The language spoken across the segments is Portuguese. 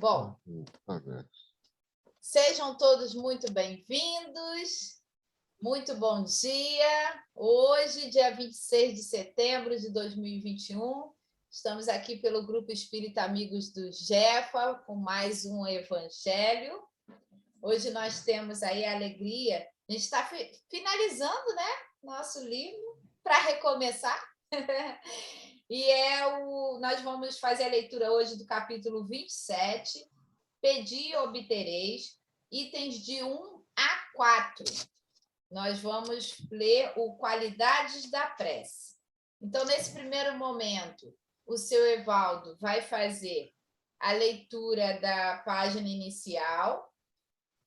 Bom, sejam todos muito bem-vindos, muito bom dia. Hoje, dia 26 de setembro de 2021, estamos aqui pelo Grupo Espírita Amigos do Jefa, com mais um Evangelho. Hoje nós temos aí a alegria, a gente está finalizando, né, nosso livro, para recomeçar. E nós vamos fazer a leitura hoje do capítulo 27, Pedi e obtereis, itens de 1 a 4. Nós vamos ler o Qualidades da Prece. Então, nesse primeiro momento, o seu Evaldo vai fazer a leitura da página inicial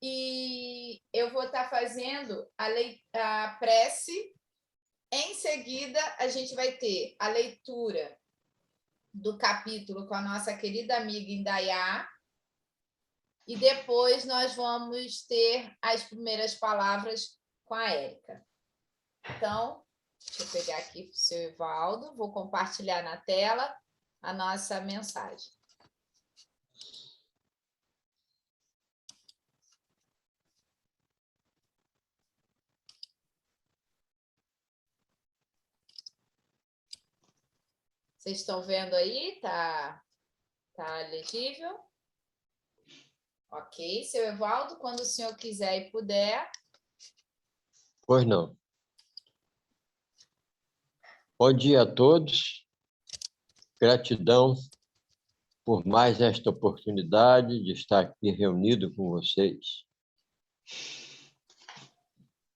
e eu vou estar fazendo a prece. Em seguida, a gente vai ter a leitura do capítulo com a nossa querida amiga Indaiá, e depois nós vamos ter as primeiras palavras com a Érica. Então, deixa eu pegar aqui para o seu Evaldo, vou compartilhar na tela a nossa mensagem. Vocês estão vendo aí? Tá legível? Ok. Seu Evaldo, quando o senhor quiser e puder. Pois não. Bom dia a todos. Gratidão por mais esta oportunidade de estar aqui reunido com vocês.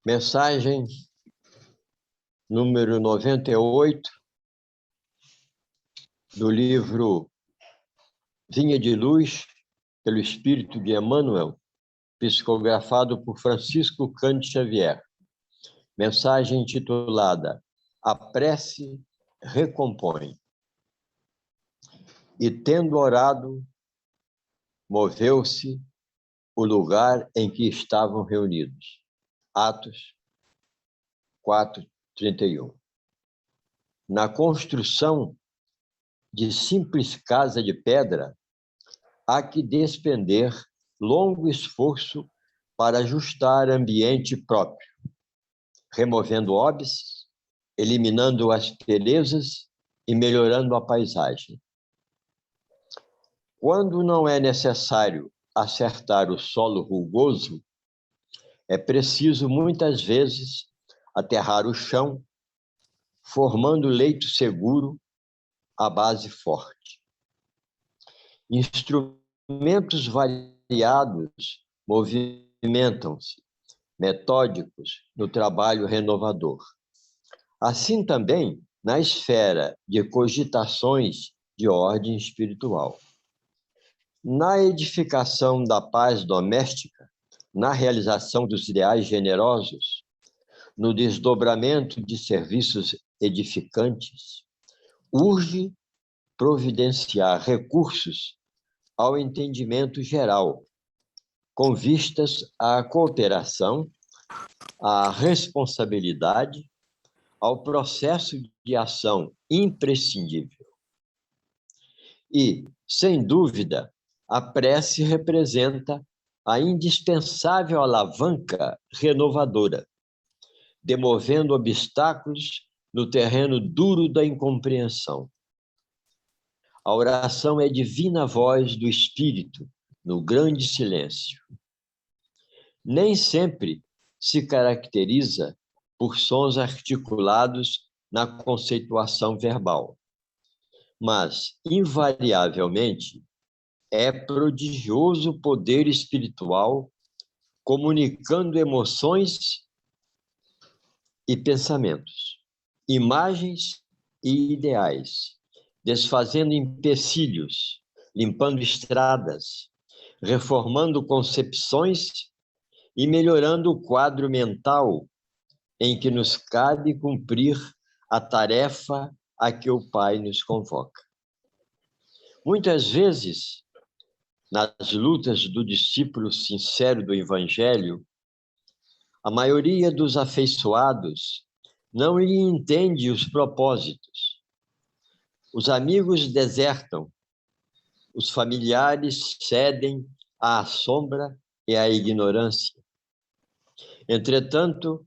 Mensagem número 98 do livro Vinha de Luz, pelo Espírito de Emmanuel, psicografado por Francisco Cândido Xavier. Mensagem intitulada A Prece Recompõe. E tendo orado, moveu-se o lugar em que estavam reunidos. Atos 4:31. Na construção de simples casa de pedra, há que despender longo esforço para ajustar ambiente próprio, removendo óbices, eliminando asperezas e melhorando a paisagem. Quando não é necessário acertar o solo rugoso, é preciso muitas vezes aterrar o chão, formando leito seguro, a base forte. Instrumentos variados movimentam-se, metódicos no trabalho renovador. Assim também na esfera de cogitações de ordem espiritual. Na edificação da paz doméstica, na realização dos ideais generosos, no desdobramento de serviços edificantes, urge providenciar recursos ao entendimento geral, com vistas à cooperação, à responsabilidade, ao processo de ação imprescindível. E, sem dúvida, a prece representa a indispensável alavanca renovadora, demovendo obstáculos no terreno duro da incompreensão. A oração é divina voz do Espírito no grande silêncio. Nem sempre se caracteriza por sons articulados na conceituação verbal, mas, invariavelmente, é prodigioso poder espiritual comunicando emoções e pensamentos, imagens e ideais, desfazendo empecilhos, limpando estradas, reformando concepções e melhorando o quadro mental em que nos cabe cumprir a tarefa a que o Pai nos convoca. Muitas vezes, nas lutas do discípulo sincero do Evangelho, a maioria dos afeiçoados não lhe entende os propósitos. Os amigos desertam, os familiares cedem à sombra e à ignorância. Entretanto,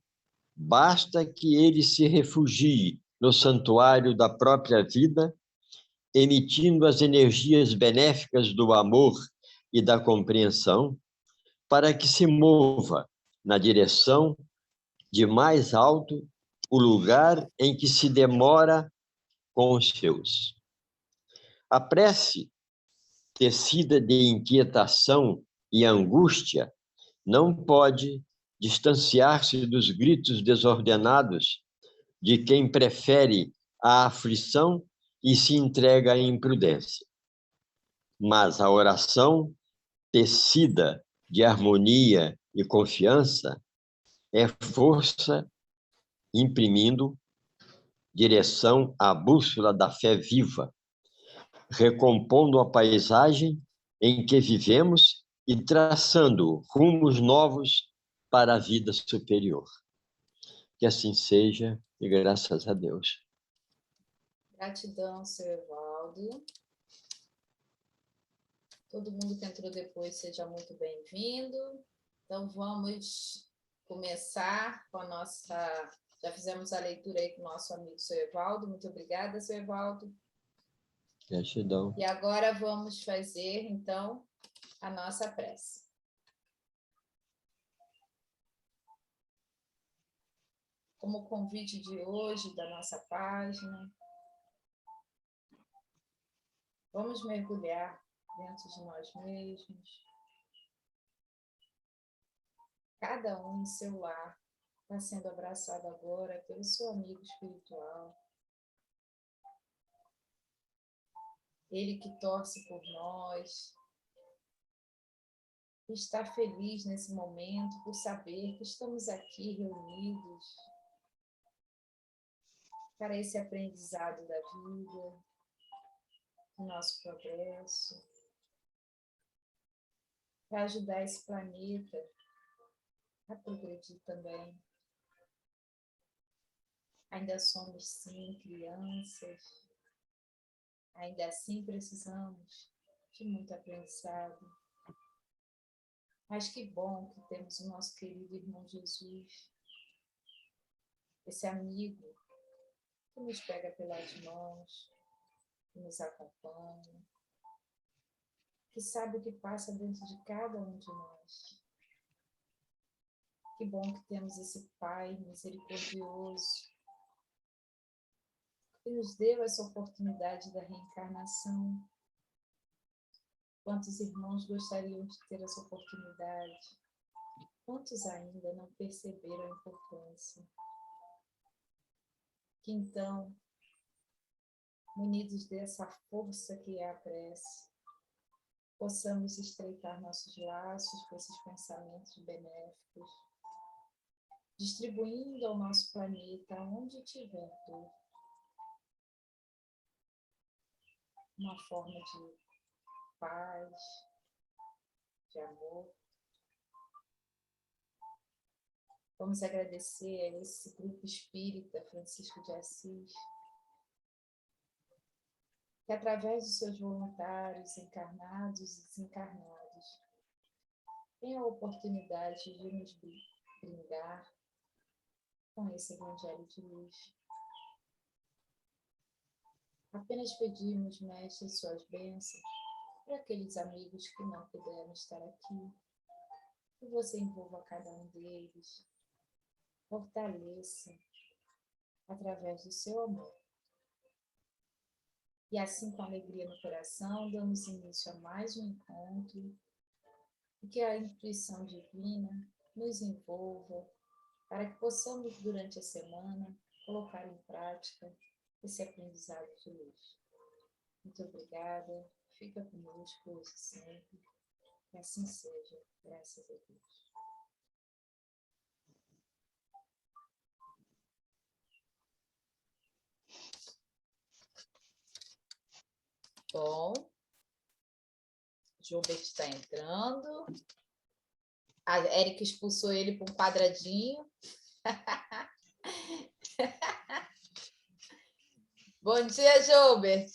basta que ele se refugie no santuário da própria vida, emitindo as energias benéficas do amor e da compreensão, para que se mova na direção de mais alto o lugar em que se demora com os seus. A prece, tecida de inquietação e angústia, não pode distanciar-se dos gritos desordenados de quem prefere a aflição e se entrega à imprudência. Mas a oração, tecida de harmonia e confiança, é força imprimindo direção à bússola da fé viva, recompondo a paisagem em que vivemos e traçando rumos novos para a vida superior. Que assim seja, e graças a Deus. Gratidão, seu Evaldo. Todo mundo que entrou depois, seja muito bem-vindo. Então, vamos começar com a nossa... Já fizemos a leitura aí com o nosso amigo, seu Evaldo. Muito obrigada, seu Evaldo. Gratidão. E agora vamos fazer, então, a nossa prece. Como convite de hoje da nossa página, vamos mergulhar dentro de nós mesmos. Cada um em seu lar está sendo abraçado agora pelo seu amigo espiritual. Ele que torce por nós, está feliz nesse momento por saber que estamos aqui reunidos para esse aprendizado da vida, do nosso progresso, para ajudar esse planeta a progredir também. Ainda somos, sim, crianças, ainda assim precisamos de muito aprendizado. Mas que bom que temos o nosso querido irmão Jesus, esse amigo que nos pega pelas mãos, que nos acompanha, que sabe o que passa dentro de cada um de nós. Que bom que temos esse Pai misericordioso, que nos deu essa oportunidade da reencarnação. Quantos irmãos gostariam de ter essa oportunidade? Quantos ainda não perceberam a importância? Que então, munidos dessa força que é a prece, possamos estreitar nossos laços com esses pensamentos benéficos, distribuindo ao nosso planeta, onde tiver dor, uma forma de paz, de amor. Vamos agradecer a esse grupo espírita Francisco de Assis, que através dos seus voluntários encarnados e desencarnados, tem a oportunidade de nos brindar com esse evangelho de luz. Apenas pedimos, Mestre, suas bênçãos para aqueles amigos que não puderam estar aqui, que você envolva cada um deles, fortaleça através do seu amor. E assim, com alegria no coração, damos início a mais um encontro e que a intuição divina nos envolva para que possamos, durante a semana, colocar em prática esse aprendizado de luz. Muito obrigada. Fica conosco hoje sempre. Que assim seja. Graças a Deus. Bom, Gilbert está entrando. A Érica expulsou ele para um quadradinho. Bom dia, Gilbert.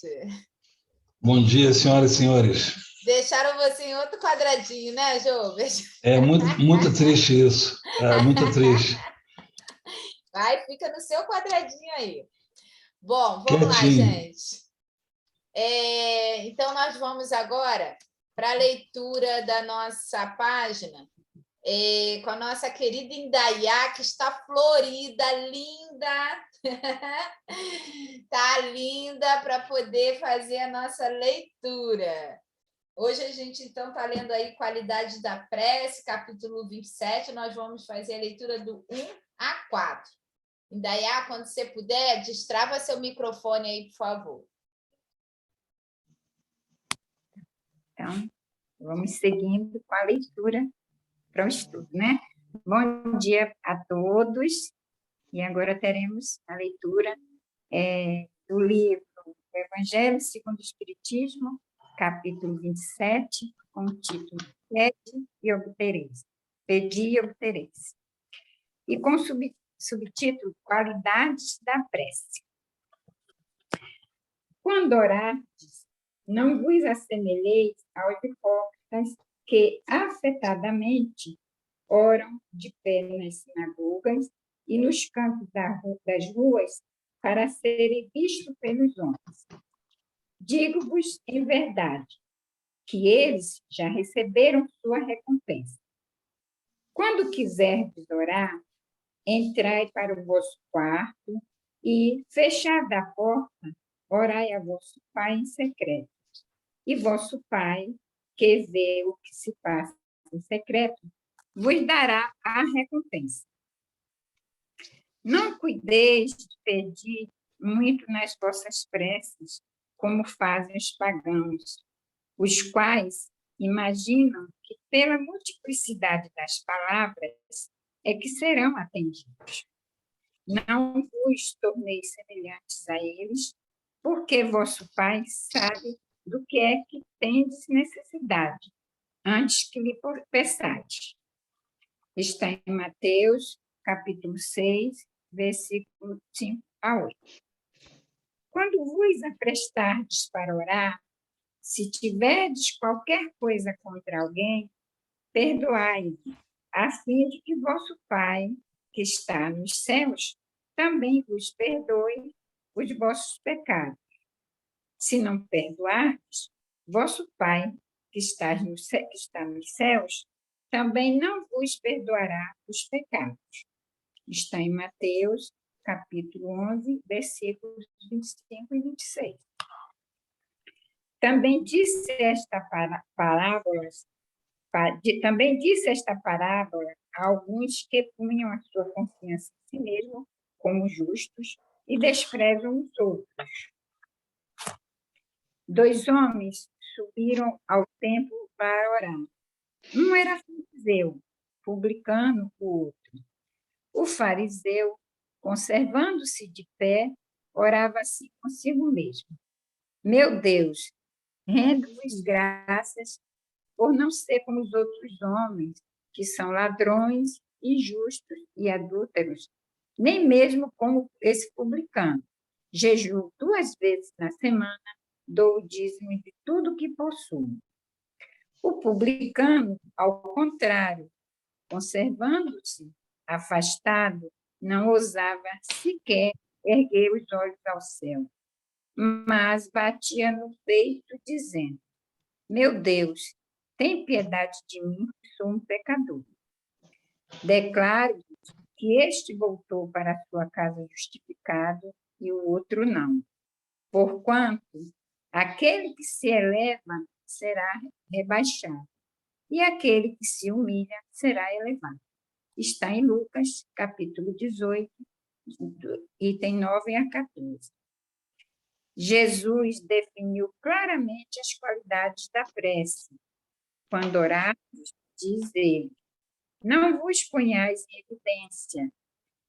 Bom dia, senhoras e senhores. Deixaram você em outro quadradinho, né, Jovens? É muito triste isso. É muito triste. Vai, fica no seu quadradinho aí. Bom, vamos lá, Quietinho. gente. Então, nós vamos agora para a leitura da nossa página, com a nossa querida Indaiá, que está florida, linda. Está linda para poder fazer a nossa leitura. Hoje a gente, então, está lendo aí Qualidade da Prece, capítulo 27. Nós vamos fazer a leitura do 1 a 4. Indaiá, quando você puder, destrava seu microfone aí, por favor. Então, vamos seguindo com a leitura para o estudo, né? Bom dia a todos. E agora teremos a leitura do livro Evangelho segundo o Espiritismo, capítulo 27, com o título Pede e Obtereis. Pedi e Obtereis. E com subtítulo Qualidades da Prece. Quando orardes, não vos assemelheis aos hipócritas que afetadamente oram de pé nas sinagogas e nos cantos das ruas para serem vistos pelos homens. Digo-vos em verdade que eles já receberam sua recompensa. Quando quiserdes orar, entrai para o vosso quarto e, fechada a porta, orai a vosso Pai em secreto. E vosso Pai, que vê o que se passa em secreto, vos dará a recompensa. Não cuideis de pedir muito nas vossas preces, como fazem os pagãos, os quais imaginam que, pela multiplicidade das palavras, é que serão atendidos. Não vos torneis semelhantes a eles, porque vosso Pai sabe do que é que tendes necessidade, antes que lhe peçais. Está em Mateus, capítulo 6, versículo 5 a 8. Quando vos aprestardes para orar, se tiverdes qualquer coisa contra alguém, perdoai, a fim de que vosso Pai, que está nos céus, também vos perdoe os vossos pecados. Se não perdoardes, vosso Pai, que está nos céus, também não vos perdoará os pecados. Está em Mateus, capítulo 11, versículos 25 e 26. Também disse esta parábola a alguns que punham a sua confiança em si mesmo como justos e desprezam os outros. 2 homens subiram ao templo para orar. Um era fariseu, publicano o outro. O fariseu, conservando-se de pé, orava assim consigo mesmo: Meu Deus, rendo-vos graças por não ser como os outros homens, que são ladrões, injustos e adúlteros, nem mesmo como esse publicano. Jejuo 2 vezes na semana, dou o dízimo de tudo que possuo. O publicano, ao contrário, conservando-se afastado, não ousava sequer erguer os olhos ao céu, mas batia no peito, dizendo: Meu Deus, tem piedade de mim, que sou um pecador. Declaro que este voltou para a sua casa justificado e o outro não. Porquanto aquele que se eleva será rebaixado, e aquele que se humilha será elevado. Está em Lucas, capítulo 18, item 9 a 14. Jesus definiu claramente as qualidades da prece. Quando orardes, diz ele, não vos ponhais em evidência,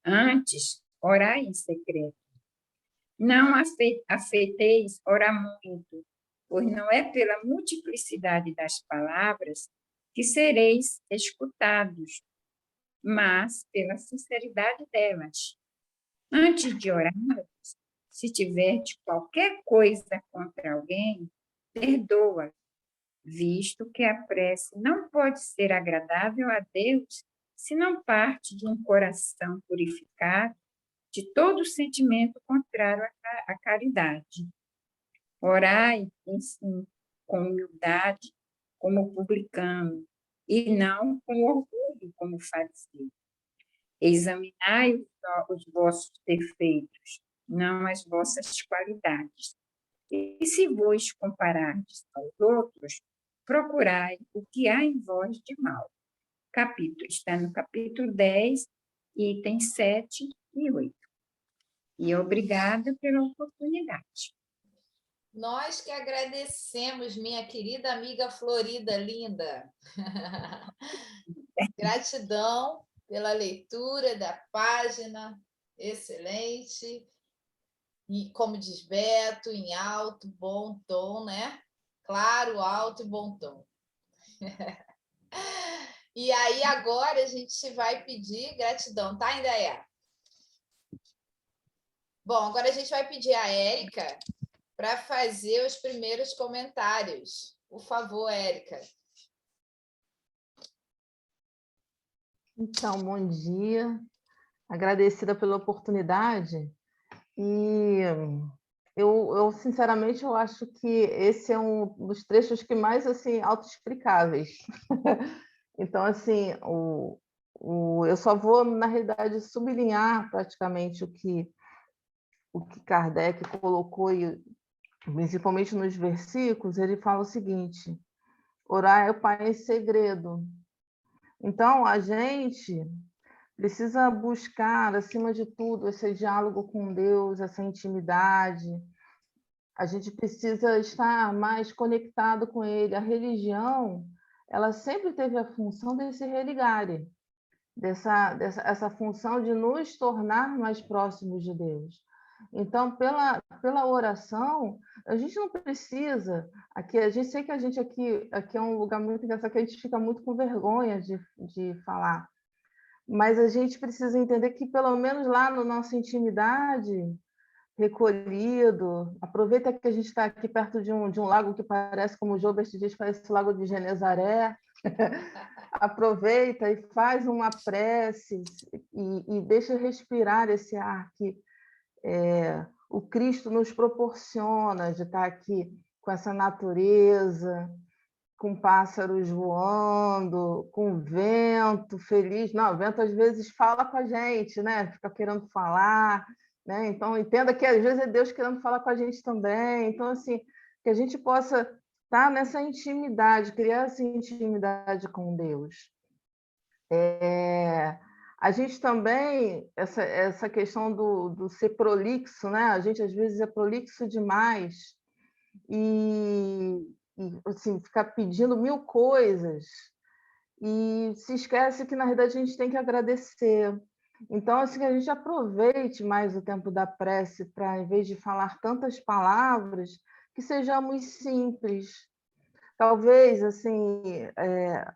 antes orai em secreto. Não afeiteis orar muito, pois não é pela multiplicidade das palavras que sereis escutados, mas pela sinceridade delas. Antes de orar, se tiverdes qualquer coisa contra alguém, perdoa, visto que a prece não pode ser agradável a Deus se não parte de um coração purificado de todo sentimento contrário à caridade. Orai, sim, com humildade, como publicano, e não com orgulho, como fariseu. Examinai os vossos defeitos, não as vossas qualidades. E se vos comparardes aos outros, procurai o que há em vós de mal. Está no capítulo 10, itens 7 e 8. E obrigada pela oportunidade. Nós que agradecemos, minha querida amiga Florida, linda. Gratidão pela leitura da página, excelente. E, como diz Beto, em alto, bom tom, né? Claro, alto e bom tom. E aí, agora, a gente vai pedir gratidão, tá, Indaiá? Bom, agora a gente vai pedir a Érica para fazer os primeiros comentários. Por favor, Érica. Então, bom dia. Agradecida pela oportunidade. E sinceramente, eu acho que esse é um dos trechos que mais, assim, autoexplicáveis. Então, assim, eu só vou, na realidade, sublinhar praticamente o que Kardec colocou, e principalmente nos versículos. Ele fala o seguinte: orar ao Pai em segredo. Então, a gente precisa buscar, acima de tudo, esse diálogo com Deus, essa intimidade. A gente precisa estar mais conectado com Ele. A religião, ela sempre teve a função de se religare, essa função de nos tornar mais próximos de Deus. Então, pela oração, a gente não precisa... sei que a gente aqui é um lugar muito engraçado, que a gente fica muito com vergonha de falar, mas a gente precisa entender que, pelo menos lá na nossa intimidade, recolhido, aproveita que a gente está aqui perto de um lago que parece, como o Joubert diz, parece o Lago de Genezaré. Aproveita e faz uma prece e deixa respirar esse ar que o Cristo nos proporciona, de estar aqui com essa natureza, com pássaros voando, com vento feliz. Não, o vento às vezes fala com a gente, né? Fica querendo falar, né? Então, entenda que às vezes é Deus querendo falar com a gente também. Então, assim, que a gente possa estar nessa intimidade, criar essa intimidade com Deus. A gente também, essa questão do ser prolixo, né? A gente às vezes é prolixo demais e assim, ficar pedindo mil coisas e se esquece que, na verdade, a gente tem que agradecer. Então, assim, que a gente aproveite mais o tempo da prece para, em vez de falar tantas palavras, que sejamos simples. Talvez, assim,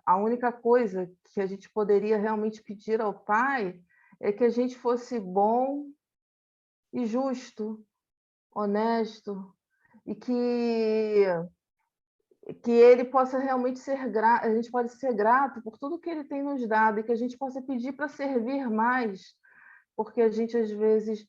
a única coisa que a gente poderia realmente pedir ao Pai é que a gente fosse bom e justo, honesto, e que ele possa realmente ser grato, a gente pode ser grato por tudo que ele tem nos dado, e que a gente possa pedir para servir mais, porque a gente às vezes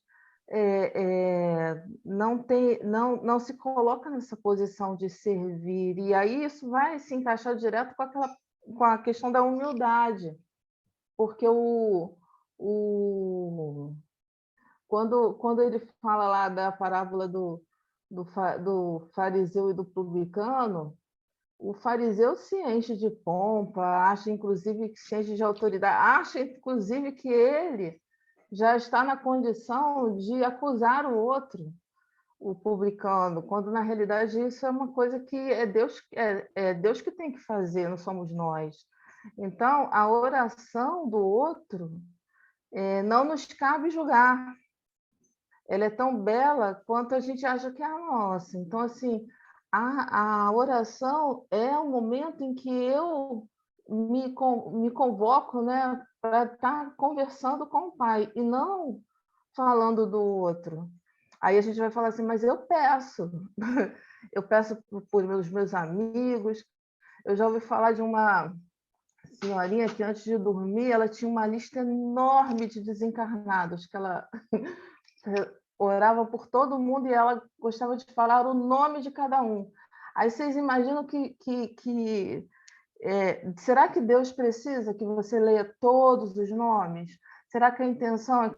não se coloca nessa posição de servir, e aí isso vai se encaixar direto com a questão da humildade, porque quando ele fala lá da parábola do fariseu e do publicano, o fariseu se enche de pompa, acha inclusive que se enche de autoridade, acha inclusive que ele já está na condição de acusar o outro, o publicano, quando na realidade isso é uma coisa que é Deus que tem que fazer, não somos nós. Então, a oração do outro não nos cabe julgar. Ela é tão bela quanto a gente acha que é a nossa. Então, assim, a oração é o momento em que eu me convoco, né, para estar conversando com o Pai, e não falando do outro. Aí a gente vai falar assim, mas eu peço. Eu peço por meus amigos. Eu já ouvi falar de uma senhorinha que antes de dormir, ela tinha uma lista enorme de desencarnados, que ela orava por todo mundo e ela gostava de falar o nome de cada um. Aí vocês imaginam será que Deus precisa que você leia todos os nomes? Será que a intenção é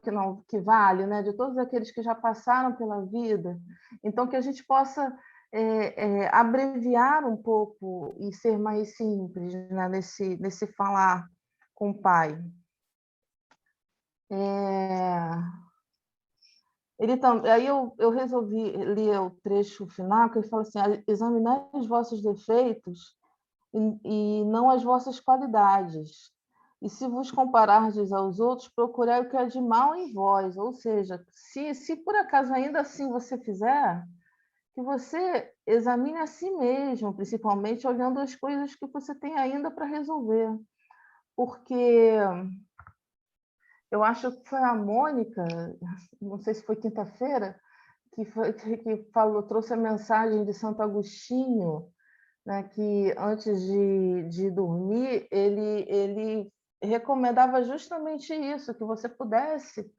que vale, né? De todos aqueles que já passaram pela vida? Então, que a gente possa abreviar um pouco e ser mais simples, né? nesse falar com o Pai. Aí eu resolvi ler o trecho final, que ele fala assim, examinai os vossos defeitos e não as vossas qualidades. E se vos comparardes aos outros, procurai o que é de mal em vós. Ou seja, se por acaso ainda assim você fizer, que você examine a si mesmo, principalmente olhando as coisas que você tem ainda para resolver. Porque eu acho que foi a Mônica, não sei se foi quinta-feira, que trouxe a mensagem de Santo Agostinho, né, que antes de dormir, ele recomendava justamente isso, que você pudesse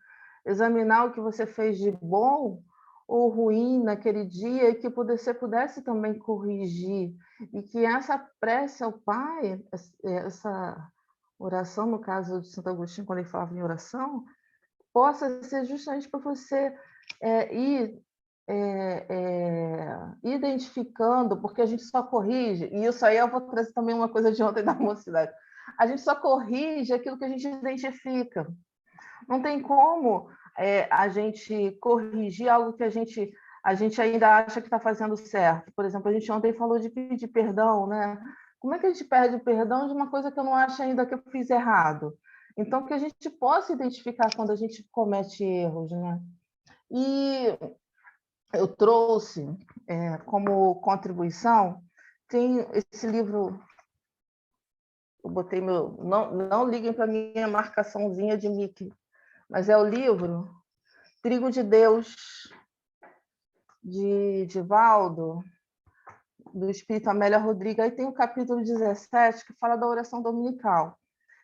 examinar o que você fez de bom ou ruim naquele dia e que você pudesse também corrigir. E que essa prece ao Pai, essa oração, no caso de Santo Agostinho, quando ele falava em oração, possa ser justamente para você ir identificando, porque a gente só corrige, e isso aí eu vou trazer também uma coisa de ontem da mocidade, a gente só corrige aquilo que a gente identifica. Não tem como a gente corrigir algo que a gente ainda acha que está fazendo certo. Por exemplo, a gente ontem falou de pedir perdão, né? Como é que a gente pede perdão de uma coisa que eu não acho ainda que eu fiz errado? Então, que a gente possa identificar quando a gente comete erros, né? E eu trouxe como contribuição, tem esse livro, eu botei não liguem para a minha marcaçãozinha de Mickey, mas é o livro Trigo de Deus, de Divaldo, do Espírito Amélia Rodrigues. Aí tem o capítulo 17, que fala da oração dominical.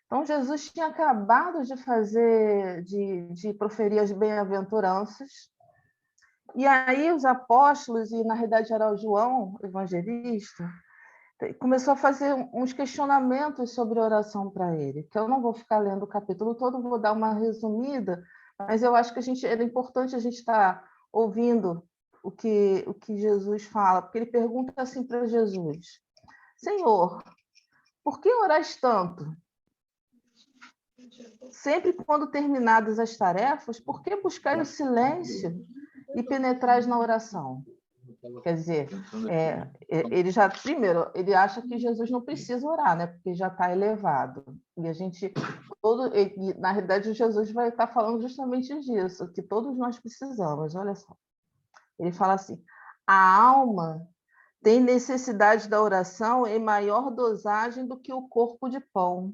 Então, Jesus tinha acabado de proferir as bem-aventuranças, e aí os apóstolos, e na realidade era o João, evangelista, começou a fazer uns questionamentos sobre oração para ele, que eu não vou ficar lendo o capítulo todo, vou dar uma resumida, mas eu acho que era importante a gente estar ouvindo o que Jesus fala, porque ele pergunta assim para Jesus: Senhor, por que orais tanto? Sempre quando terminadas as tarefas, por que buscai o silêncio e penetrais na oração? Quer dizer, ele já, primeiro, ele acha que Jesus não precisa orar, né? Porque já está elevado. E a gente, na realidade, Jesus vai estar falando justamente disso, que todos nós precisamos. Olha só. Ele fala assim: a alma tem necessidade da oração em maior dosagem do que o corpo de pão.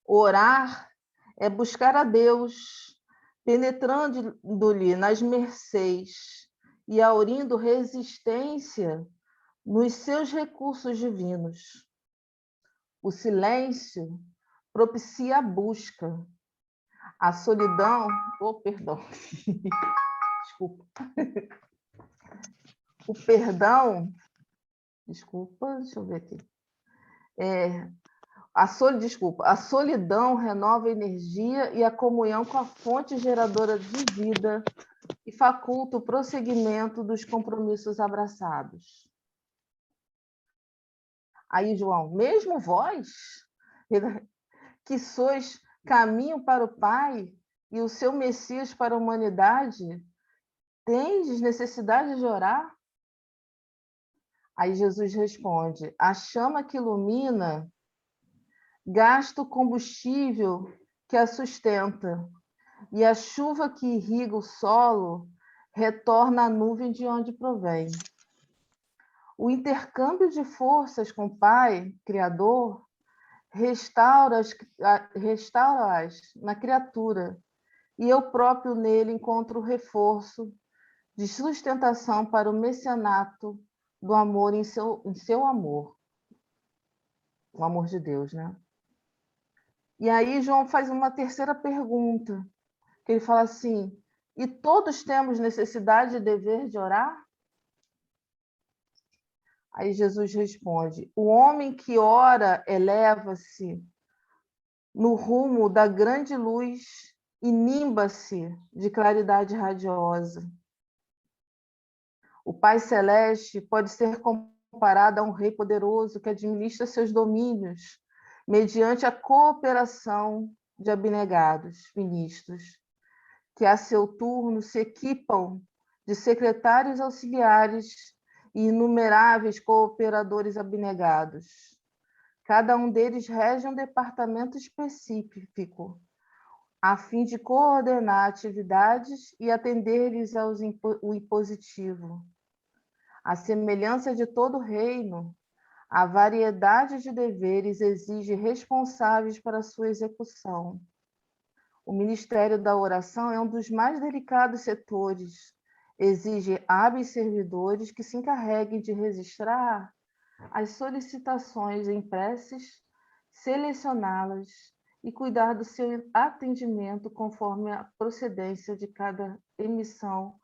Orar é buscar a Deus, penetrando-lhe nas mercês e aurindo resistência nos seus recursos divinos. O silêncio propicia a busca. A solidão... perdão. Desculpa. O perdão... Desculpa, deixa eu ver aqui. A solidão renova a energia e a comunhão com a fonte geradora de vida e faculta o prosseguimento dos compromissos abraçados. Aí, João, mesmo vós, que sois caminho para o Pai e o seu Messias para a humanidade, tendes necessidade de orar? Aí Jesus responde: a chama que ilumina gasta o combustível que a sustenta, e a chuva que irriga o solo retorna à nuvem de onde provém. O intercâmbio de forças com o Pai, Criador, restaura-as na criatura, e eu próprio nele encontro o reforço de sustentação para o mecenato do amor em seu amor, o amor de Deus, né? E aí João faz uma terceira pergunta, que ele fala assim: e todos temos necessidade e dever de orar? Aí Jesus responde: o homem que ora eleva-se no rumo da grande luz e nimba-se de claridade radiosa. O Pai Celeste pode ser comparado a um rei poderoso que administra seus domínios mediante a cooperação de abnegados ministros, que a seu turno se equipam de secretários auxiliares e inumeráveis cooperadores abnegados. Cada um deles rege um departamento específico, a fim de coordenar atividades e atender-lhes o impositivo. A semelhança de todo reino, a variedade de deveres exige responsáveis para sua execução. O ministério da oração é um dos mais delicados setores. Exige hábeis servidores que se encarreguem de registrar as solicitações em preces, selecioná-las e cuidar do seu atendimento conforme a procedência de cada emissão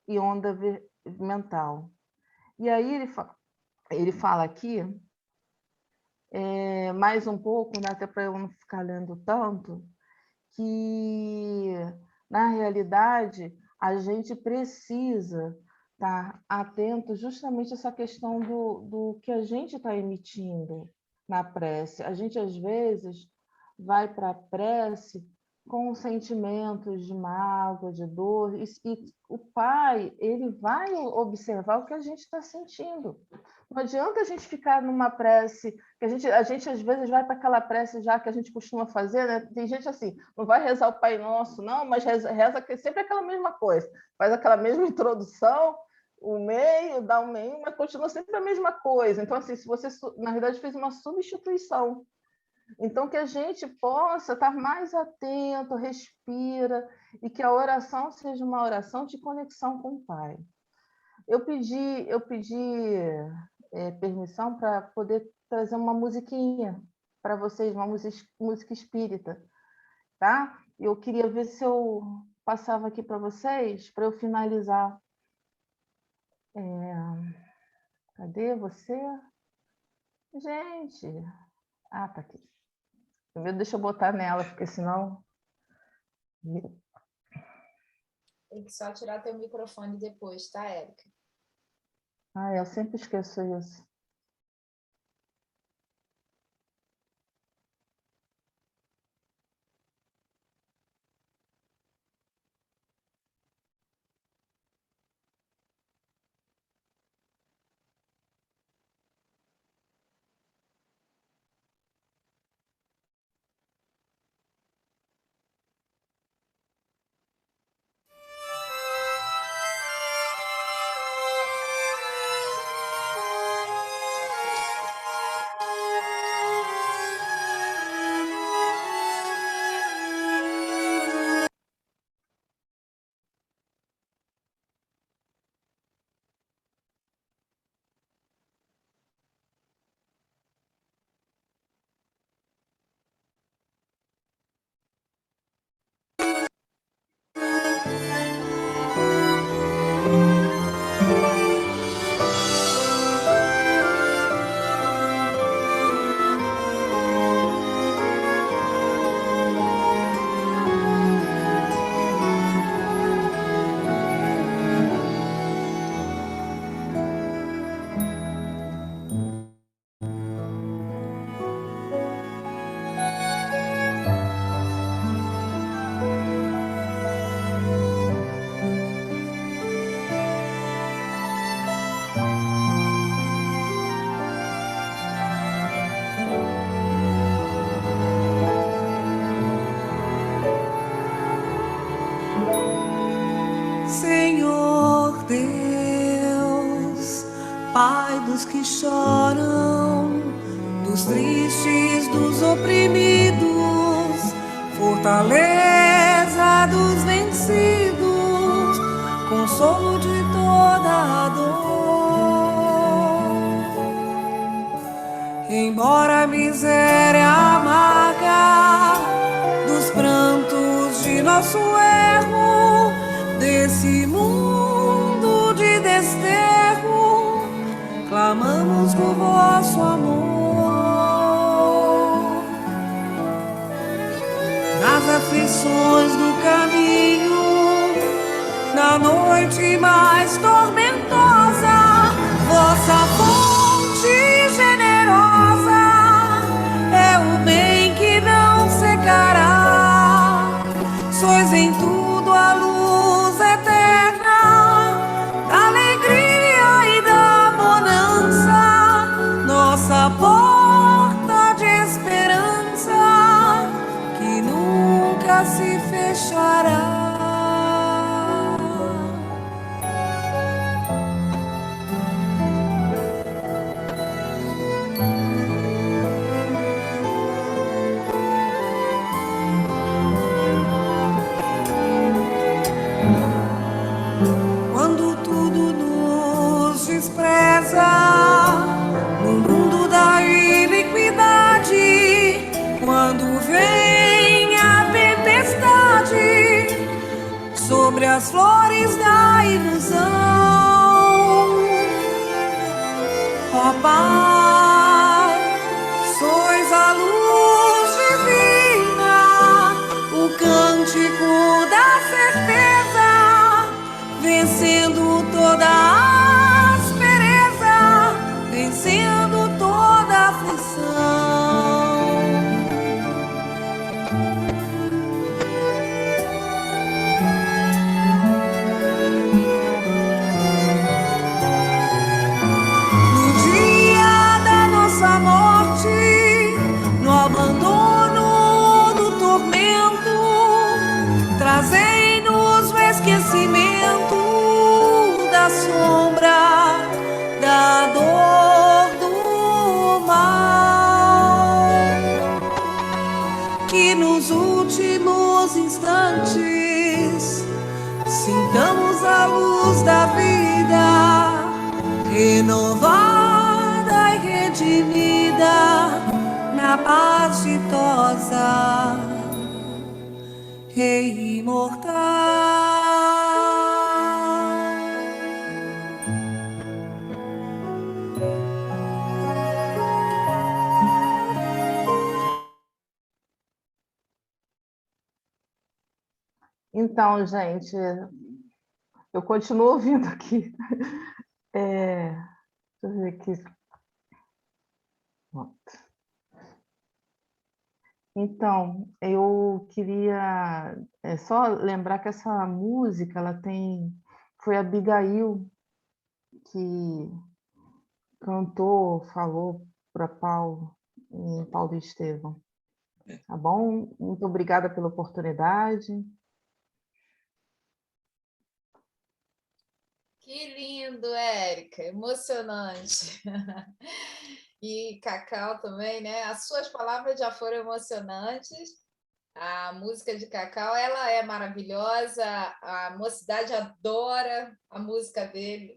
e onda mental. E aí ele fala aqui, mais um pouco, né, até para eu não ficar lendo tanto, que, na realidade, a gente precisa estar atento justamente a essa questão do que a gente está emitindo na prece. A gente, às vezes, vai para a prece com sentimentos de mágoa, de dor, e o Pai, ele vai observar o que a gente está sentindo. Não adianta a gente ficar numa prece, que a gente às vezes vai para aquela prece já que a gente costuma fazer, né? Tem gente assim, não vai rezar o Pai Nosso, não, mas reza sempre aquela mesma coisa, faz aquela mesma introdução, o meio, dá o meio, mas continua sempre a mesma coisa. Então, assim, se você, na verdade, fez uma substituição. Então, que a gente possa estar mais atento, respira, e que a oração seja uma oração de conexão com o Pai. Eu pedi permissão para poder trazer uma musiquinha para vocês, uma música espírita, tá? Eu queria ver se eu passava aqui para vocês, para eu finalizar. Cadê você? Gente! Ah, tá aqui. Primeiro deixa eu botar nela, porque senão... Tem que só tirar teu microfone depois, tá, Érica? Eu sempre esqueço isso. Senhor Deus, Pai dos que choram, dos tristes, dos oprimidos, fortaleza alegria dos vencidos, consolo de toda a dor. Embora a miséria amarga dos prantos de nosso erro, desse mundo de desterro, clamamos por vosso amor. Nas aflições do caminho, na noite mais tormentosa, vossa fonte generosa é o bem que não secará. Sois em tudo a luz eterna, da alegria e da bonança, nossa porta de esperança que nunca se fechará. Quando tudo nos despreza, no mundo da iniquidade, quando vem a tempestade sobre as flores da ilusão, ó Pai, sois a luz divina, o cântico da certeza, vencendo toda a aspereza, vencendo toda a aflição. No dia da nossa morte, no abandono do tormento, trazei-nos o esquecimento da sombra, da dor do mal. Que nos últimos instantes sintamos a luz da vida, renovada e redimida na paz ditosa, Rei imortal. Então, gente, eu continuo ouvindo aqui. Deixa eu ver aqui. Pronto. Então, eu queria só lembrar que essa música, foi a Abigail que cantou, falou para Paulo e Estevão. Tá bom? Muito obrigada pela oportunidade. Que lindo, Érica, emocionante. E Cacau também, né? As suas palavras já foram emocionantes. A música de Cacau, ela é maravilhosa. A mocidade adora a música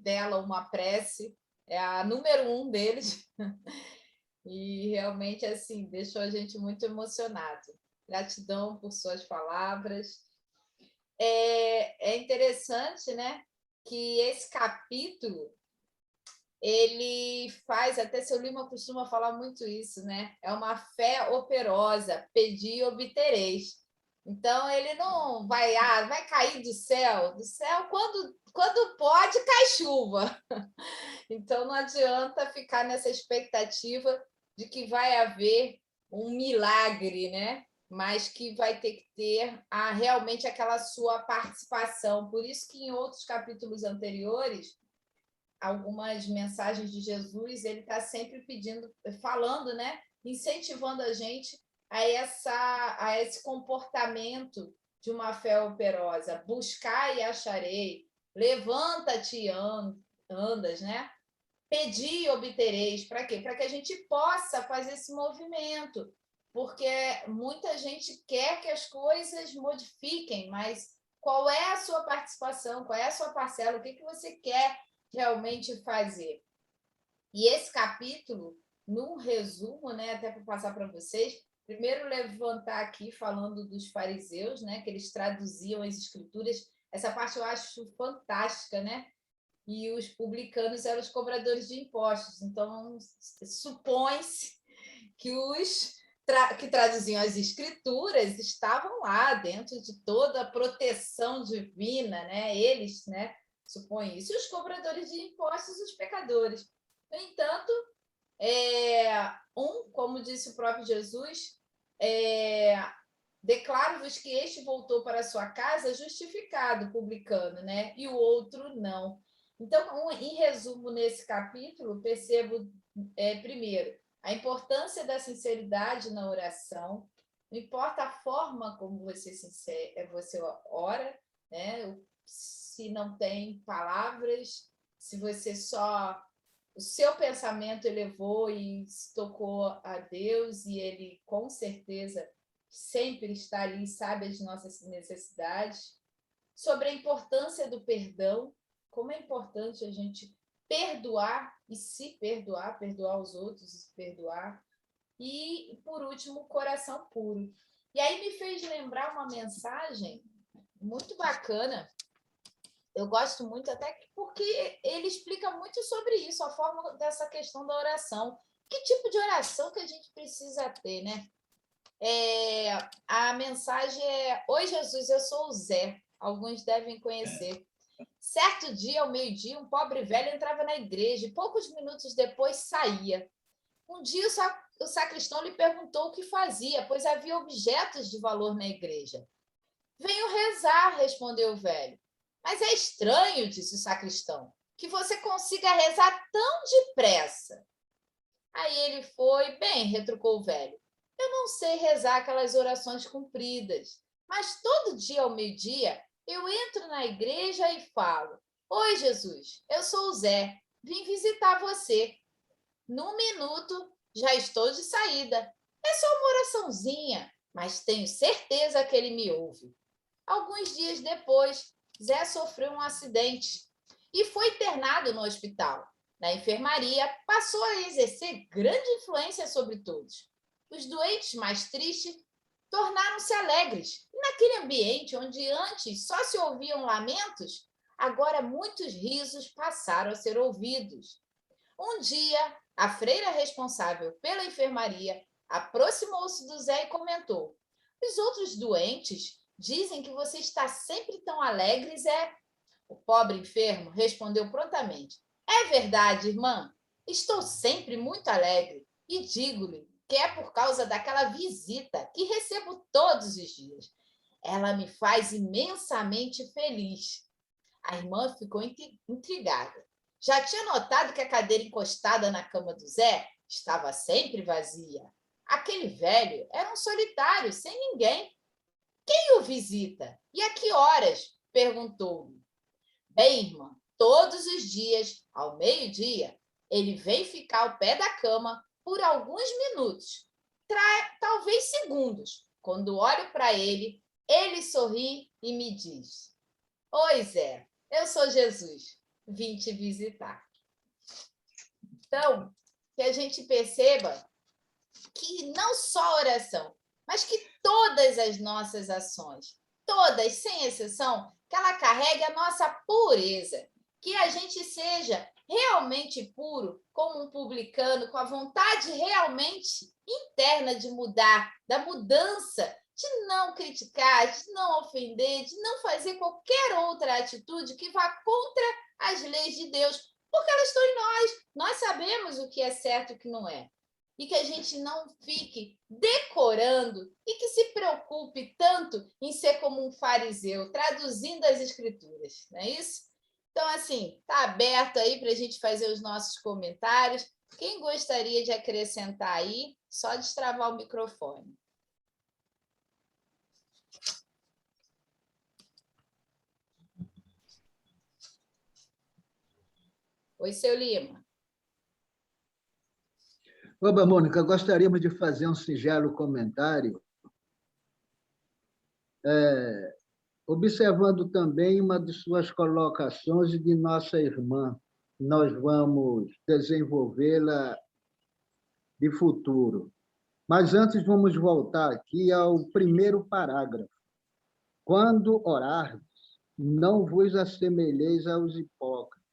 dela, Uma Prece. É a número 1 deles. E realmente, assim, deixou a gente muito emocionado. Gratidão por suas palavras. É interessante, né, que esse capítulo, ele faz, até seu Lima costuma falar muito isso, né? É uma fé operosa, pedi e obtereis. Então, ele não vai cair do céu. Do céu, quando pode, cai chuva. Então, não adianta ficar nessa expectativa de que vai haver um milagre, né? Mas que vai ter que ter realmente aquela sua participação. Por isso que em outros capítulos anteriores, algumas mensagens de Jesus, ele está sempre falando, né? Incentivando a gente a esse comportamento de uma fé operosa. Buscar e acharei, levanta-te e andas, né? Pedir e obtereis. Para quê? Para que a gente possa fazer esse movimento. porque muita gente quer que as coisas modifiquem, mas qual é a sua participação, qual é a sua parcela, o que você quer realmente fazer? E esse capítulo, num resumo, né, até para passar para vocês, primeiro levantar aqui falando dos fariseus, né, que eles traduziam as escrituras. Essa parte eu acho fantástica, né? E os publicanos eram os cobradores de impostos. Então, supõe-se que os que traduziam as escrituras estavam lá dentro de toda a proteção divina, né? Eles, né, supõem isso. E os cobradores de impostos, os pecadores. No entanto, como disse o próprio Jesus, declaro-vos que este voltou para a sua casa justificado, publicano, né? E o outro não. Então, em resumo, nesse capítulo, percebo, primeiro, a importância da sinceridade na oração. Não importa a forma como você ora, né? Se não tem palavras, se você só... O seu pensamento elevou e se tocou a Deus, e Ele, com certeza, sempre está ali, sabe as nossas necessidades. Sobre a importância do perdão, como é importante a gente perdoar e se perdoar, perdoar os outros e se perdoar. E, por último, o coração puro. E aí me fez lembrar uma mensagem muito bacana. Eu gosto muito, até porque ele explica muito sobre isso, a forma dessa questão da oração. Que tipo de oração que a gente precisa ter, né? A mensagem é: Oi, Jesus, eu sou o Zé. Alguns devem conhecer. Certo dia, ao meio-dia, um pobre velho entrava na igreja e poucos minutos depois saía. Um dia, o sacristão lhe perguntou o que fazia, pois havia objetos de valor na igreja. Venho rezar, respondeu o velho. Mas é estranho, disse o sacristão, que você consiga rezar tão depressa. Aí ele foi, bem, retrucou o velho. Eu não sei rezar aquelas orações compridas, mas todo dia ao meio-dia eu entro na igreja e falo: Oi, Jesus, eu sou o Zé, vim visitar você. Num minuto já estou de saída. É só uma oraçãozinha, mas tenho certeza que ele me ouve. Alguns dias depois, Zé sofreu um acidente e foi internado no hospital. Na enfermaria, passou a exercer grande influência sobre todos. Os doentes mais tristes tornaram-se alegres. E naquele ambiente onde antes só se ouviam lamentos, agora muitos risos passaram a ser ouvidos. Um dia, a freira responsável pela enfermaria aproximou-se do Zé e comentou: Os outros doentes dizem que você está sempre tão alegre, Zé. O pobre enfermo respondeu prontamente: É verdade, irmã. Estou sempre muito alegre e digo-lhe que é por causa daquela visita que recebo todos os dias. Ela me faz imensamente feliz. A irmã ficou intrigada. Já tinha notado que a cadeira encostada na cama do Zé estava sempre vazia. Aquele velho era um solitário, sem ninguém. Quem o visita? E a que horas? Perguntou-lhe. Bem, irmã, todos os dias, ao meio-dia, ele vem ficar ao pé da cama por alguns minutos, talvez segundos. Quando olho para ele, ele sorri e me diz: Oi, Zé, eu sou Jesus, vim te visitar. Então, que a gente perceba que não só a oração, mas que todas as nossas ações, todas, sem exceção, que ela carregue a nossa pureza, que a gente seja realmente puro, como um publicano, com a vontade realmente interna de mudar, da mudança, de não criticar, de não ofender, de não fazer qualquer outra atitude que vá contra as leis de Deus, porque elas estão em nós. Nós sabemos o que é certo e o que não é. E que a gente não fique decorando e que se preocupe tanto em ser como um fariseu, traduzindo as escrituras, não é isso? Então, assim, está aberto aí para a gente fazer os nossos comentários. Quem gostaria de acrescentar aí, só destravar o microfone. Oi, seu Lima. Oba, Mônica, gostaríamos de fazer um singelo comentário, observando também uma de suas colocações e de nossa irmã. Nós vamos desenvolvê-la de futuro. Mas antes vamos voltar aqui ao primeiro parágrafo. Quando orardes, não vos assemelheis aos hipócritas.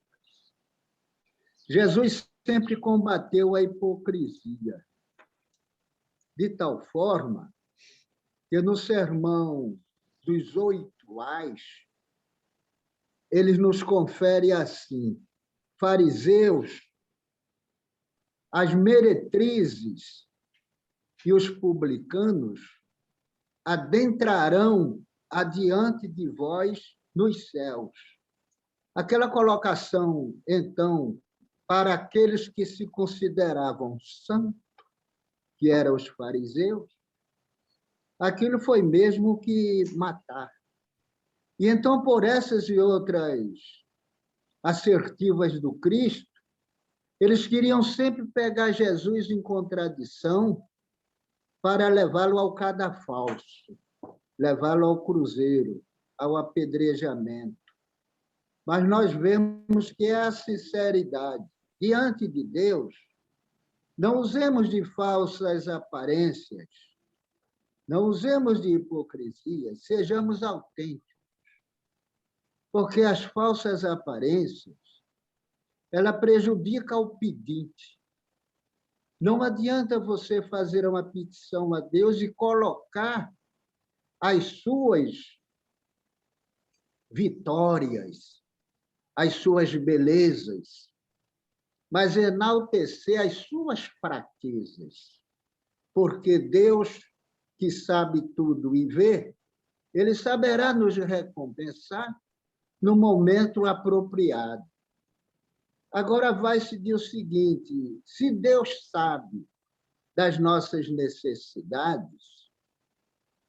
Jesus sempre combateu a hipocrisia, de tal forma que no sermão dos 8 ais, ele nos confere assim: fariseus, as meretrizes e os publicanos adentrarão adiante de vós nos céus. Aquela colocação, então, para aqueles que se consideravam santos, que eram os fariseus, aquilo foi mesmo que matar. E então, por essas e outras assertivas do Cristo, eles queriam sempre pegar Jesus em contradição para levá-lo ao cadafalso, levá-lo ao cruzeiro, ao apedrejamento. Mas nós vemos que é a sinceridade. Diante de Deus, não usemos de falsas aparências, não usemos de hipocrisia, sejamos autênticos. Porque as falsas aparências, ela prejudica o pedinte. Não adianta você fazer uma petição a Deus e colocar as suas vitórias, as suas belezas, mas enaltecer as suas fraquezas. Porque Deus, que sabe tudo e vê, ele saberá nos recompensar no momento apropriado. Agora vai-se dizer o seguinte: se Deus sabe das nossas necessidades,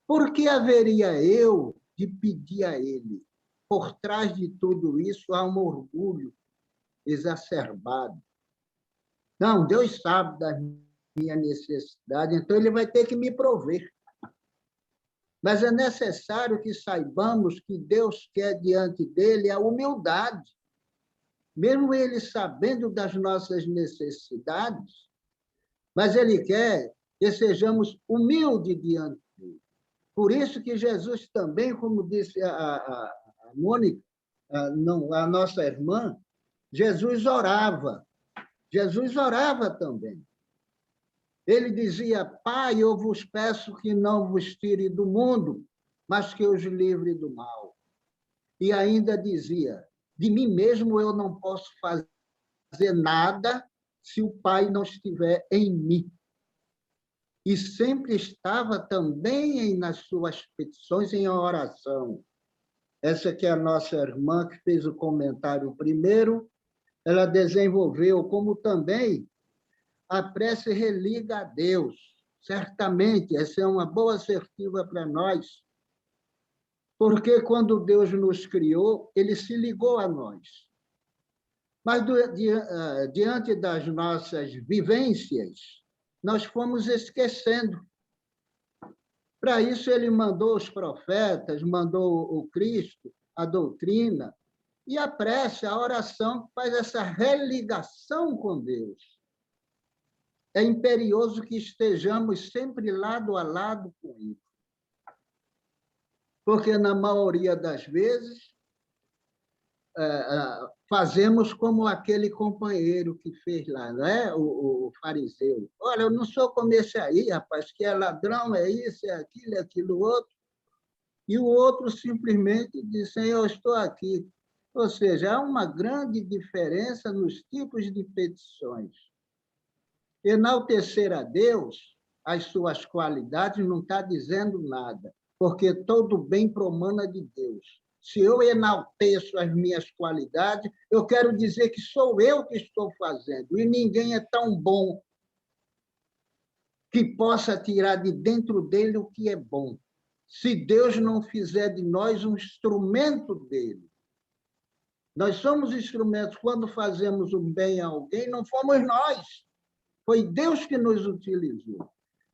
por que haveria eu de pedir a Ele? Por trás de tudo isso há um orgulho exacerbado. Não, Deus sabe da minha necessidade, então Ele vai ter que me prover. Mas é necessário que saibamos que Deus quer diante dele a humildade. Mesmo Ele sabendo das nossas necessidades, mas Ele quer que sejamos humildes diante dele. Por isso que Jesus também, como disse a Mônica, a nossa irmã, Jesus orava. Jesus orava também. Ele dizia: Pai, eu vos peço que não vos tire do mundo, mas que os livre do mal. E ainda dizia: de mim mesmo eu não posso fazer nada se o Pai não estiver em mim. E sempre estava também nas suas petições em oração. Essa que é a nossa irmã que fez o comentário primeiro, ela desenvolveu, como também a prece religa a Deus. Certamente, essa é uma boa assertiva para nós, porque quando Deus nos criou, Ele se ligou a nós. Mas diante das nossas vivências, nós fomos esquecendo. Para isso, Ele mandou os profetas, mandou o Cristo, a doutrina, e a prece, a oração, faz essa religação com Deus. É imperioso que estejamos sempre lado a lado com Ele. Porque, na maioria das vezes, fazemos como aquele companheiro que fez lá, não é? O fariseu. Olha, eu não sou como esse aí, rapaz, que é ladrão, é isso, é aquilo outro. E o outro simplesmente diz: Senhor, eu estou aqui. Ou seja, há uma grande diferença nos tipos de petições. Enaltecer a Deus, as suas qualidades, não está dizendo nada, porque todo bem promana de Deus. Se eu enalteço as minhas qualidades, eu quero dizer que sou eu que estou fazendo, e ninguém é tão bom que possa tirar de dentro dele o que é bom, se Deus não fizer de nós um instrumento dele. Nós somos instrumentos. Quando fazemos o bem a alguém, não fomos nós. Foi Deus que nos utilizou.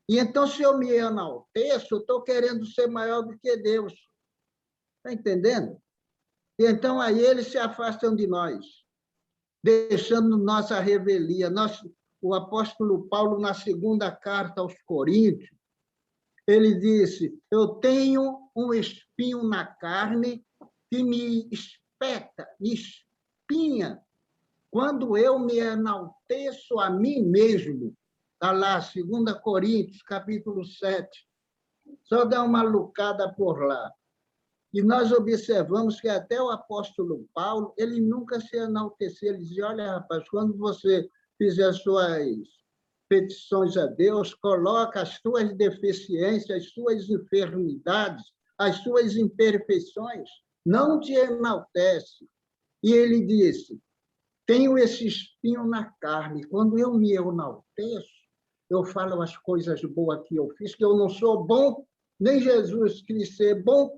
E então, se eu me enalteço, eu estou querendo ser maior do que Deus. Está entendendo? E então, aí eles se afastam de nós, deixando nossa revelia. O apóstolo Paulo, na segunda carta aos Coríntios, ele disse: eu tenho um espinho na carne que me espeta, me espinha, quando eu me enalteço a mim mesmo. Está lá, 2 Coríntios, capítulo 7. Só dá uma lucada por lá. E nós observamos que até o apóstolo Paulo, ele nunca se enalteceu. Ele dizia: olha, rapaz, quando você fizer suas petições a Deus, coloca as suas deficiências, as suas enfermidades, as suas imperfeições, não te enaltece. E ele disse: tenho esse espinho na carne, quando eu me enalteço, eu falo as coisas boas que eu fiz, que eu não sou bom, nem Jesus quis ser bom,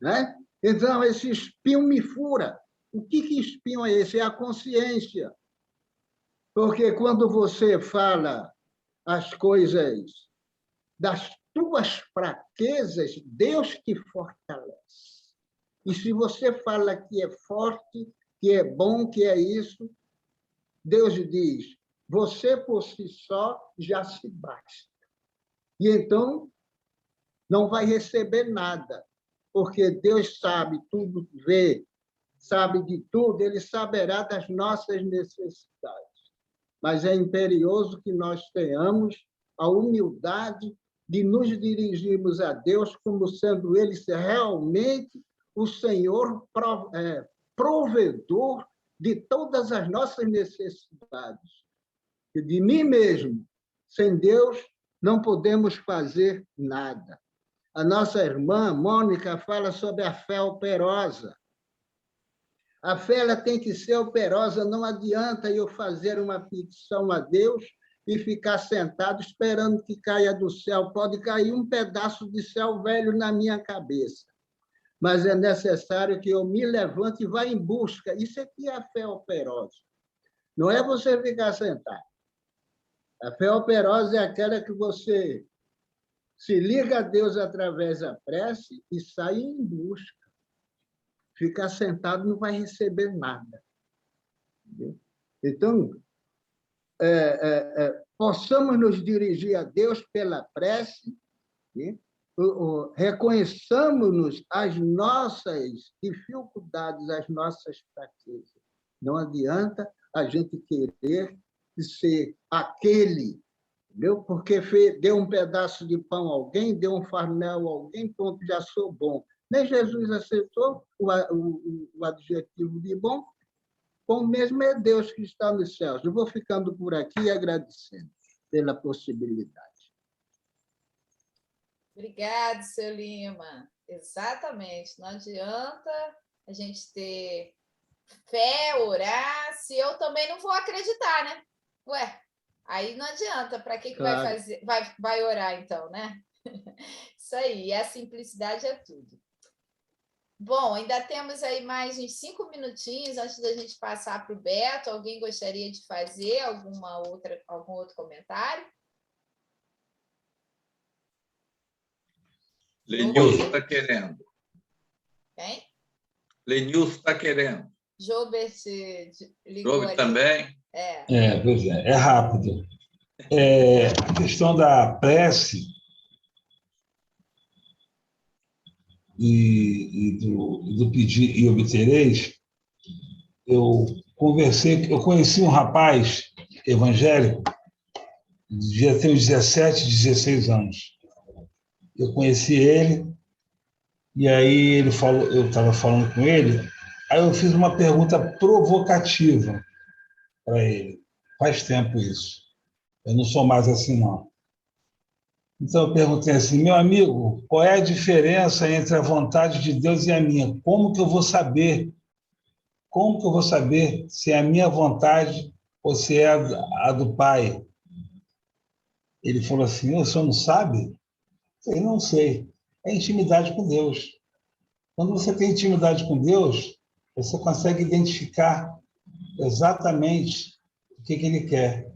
né? Então, esse espinho me fura. O que espinho é esse? É a consciência. Porque quando você fala as coisas das tuas fraquezas, Deus te fortalece. E se você fala que é forte, que é bom, que é isso, Deus diz: você por si só já se basta. E então não vai receber nada, porque Deus sabe tudo, vê, sabe de tudo, Ele saberá das nossas necessidades. Mas é imperioso que nós tenhamos a humildade de nos dirigirmos a Deus como sendo Ele realmente o Senhor provedor de todas as nossas necessidades. E de mim mesmo, sem Deus, não podemos fazer nada. A nossa irmã Mônica fala sobre a fé operosa. A fé ela tem que ser operosa, não adianta eu fazer uma petição a Deus e ficar sentado esperando que caia do céu. Pode cair um pedaço de céu velho na minha cabeça, mas é necessário que eu me levante e vá em busca. Isso aqui é a fé operosa. Não é você ficar sentado. A fé operosa é aquela que você se liga a Deus através da prece e sai em busca. Ficar sentado não vai receber nada. Entendeu? Então, possamos nos dirigir a Deus pela prece, né? Reconheçamos-nos as nossas dificuldades, as nossas fraquezas. Não adianta a gente querer ser aquele, entendeu? Porque deu um pedaço de pão a alguém, deu um farnel a alguém, pronto, já sou bom. Nem Jesus aceitou o adjetivo de bom, como mesmo é Deus que está nos céus. Eu vou ficando por aqui agradecendo pela possibilidade. Obrigada, seu Lima. Exatamente. Não adianta a gente ter fé, orar, se eu também não vou acreditar, né? Ué, aí não adianta. Para que Claro. vai fazer? Vai orar, então, né? Isso aí. E a simplicidade é tudo. Bom, ainda temos aí mais uns 5 minutinhos antes da gente passar para o Beto. Alguém gostaria de fazer algum outro comentário? Lenilson está querendo. Quem? Lenilson está querendo. Jobert ligou Jobe ali. também? Pois é rápido. A questão da prece e do pedir e obtereis, eu conheci um rapaz evangélico, devia ter uns 17, 16 anos. Eu conheci ele, e aí ele falou, eu estava falando com ele, aí eu fiz uma pergunta provocativa para ele. Faz tempo isso. Eu não sou mais assim, não. Então eu perguntei assim: meu amigo, qual é a diferença entre a vontade de Deus e a minha? Como que eu vou saber? Como que eu vou saber se é a minha vontade ou se é a do Pai? Ele falou assim: o senhor não sabe? Eu falei: não sei. É intimidade com Deus. Quando você tem intimidade com Deus, você consegue identificar exatamente o que Ele quer.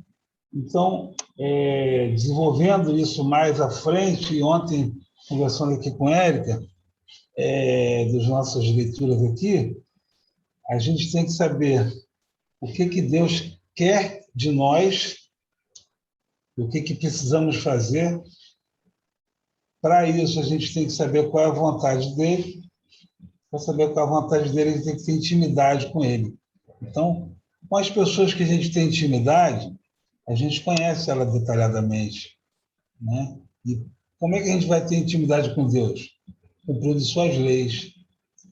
Então, desenvolvendo isso mais à frente, e ontem, conversando aqui com a Érica, das nossas leituras aqui, a gente tem que saber o que Deus quer de nós, o que precisamos fazer. Para isso, a gente tem que saber qual é a vontade dele. Para saber qual é a vontade dele, a gente tem que ter intimidade com ele. Então, com as pessoas que a gente tem intimidade, a gente conhece ela detalhadamente, né? E como é que a gente vai ter intimidade com Deus? Cumprindo suas leis.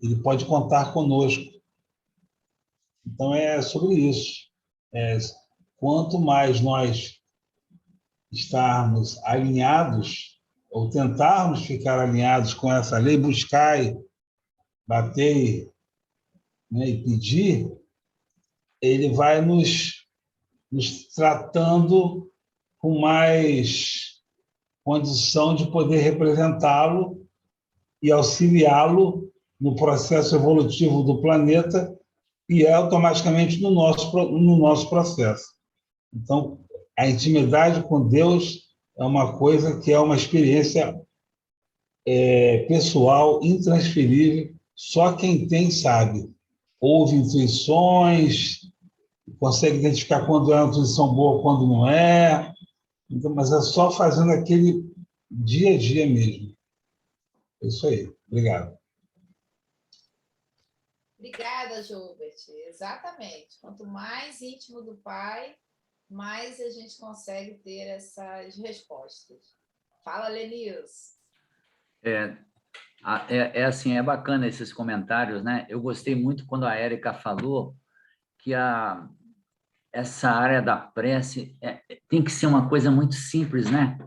Ele pode contar conosco. Então, é sobre isso. Quanto mais nós estarmos alinhados, ou tentarmos ficar alinhados com essa lei, buscar, bater, né, e pedir, ele vai nos tratando com mais condição de poder representá-lo e auxiliá-lo no processo evolutivo do planeta e automaticamente no nosso processo. Então, a intimidade com Deus é uma coisa que é uma experiência pessoal, intransferível, só quem tem sabe. Houve intuições, consegue identificar quando é uma intuição boa, quando não é. Então, mas é só fazendo aquele dia a dia mesmo. É isso aí. Obrigado. Obrigada, Gilbert. Exatamente. Quanto mais íntimo do Pai, mais a gente consegue ter essas respostas. Fala, Lenils. Assim, é bacana esses comentários, né? Eu gostei muito quando a Érica falou que essa área da prece tem que ser uma coisa muito simples, né?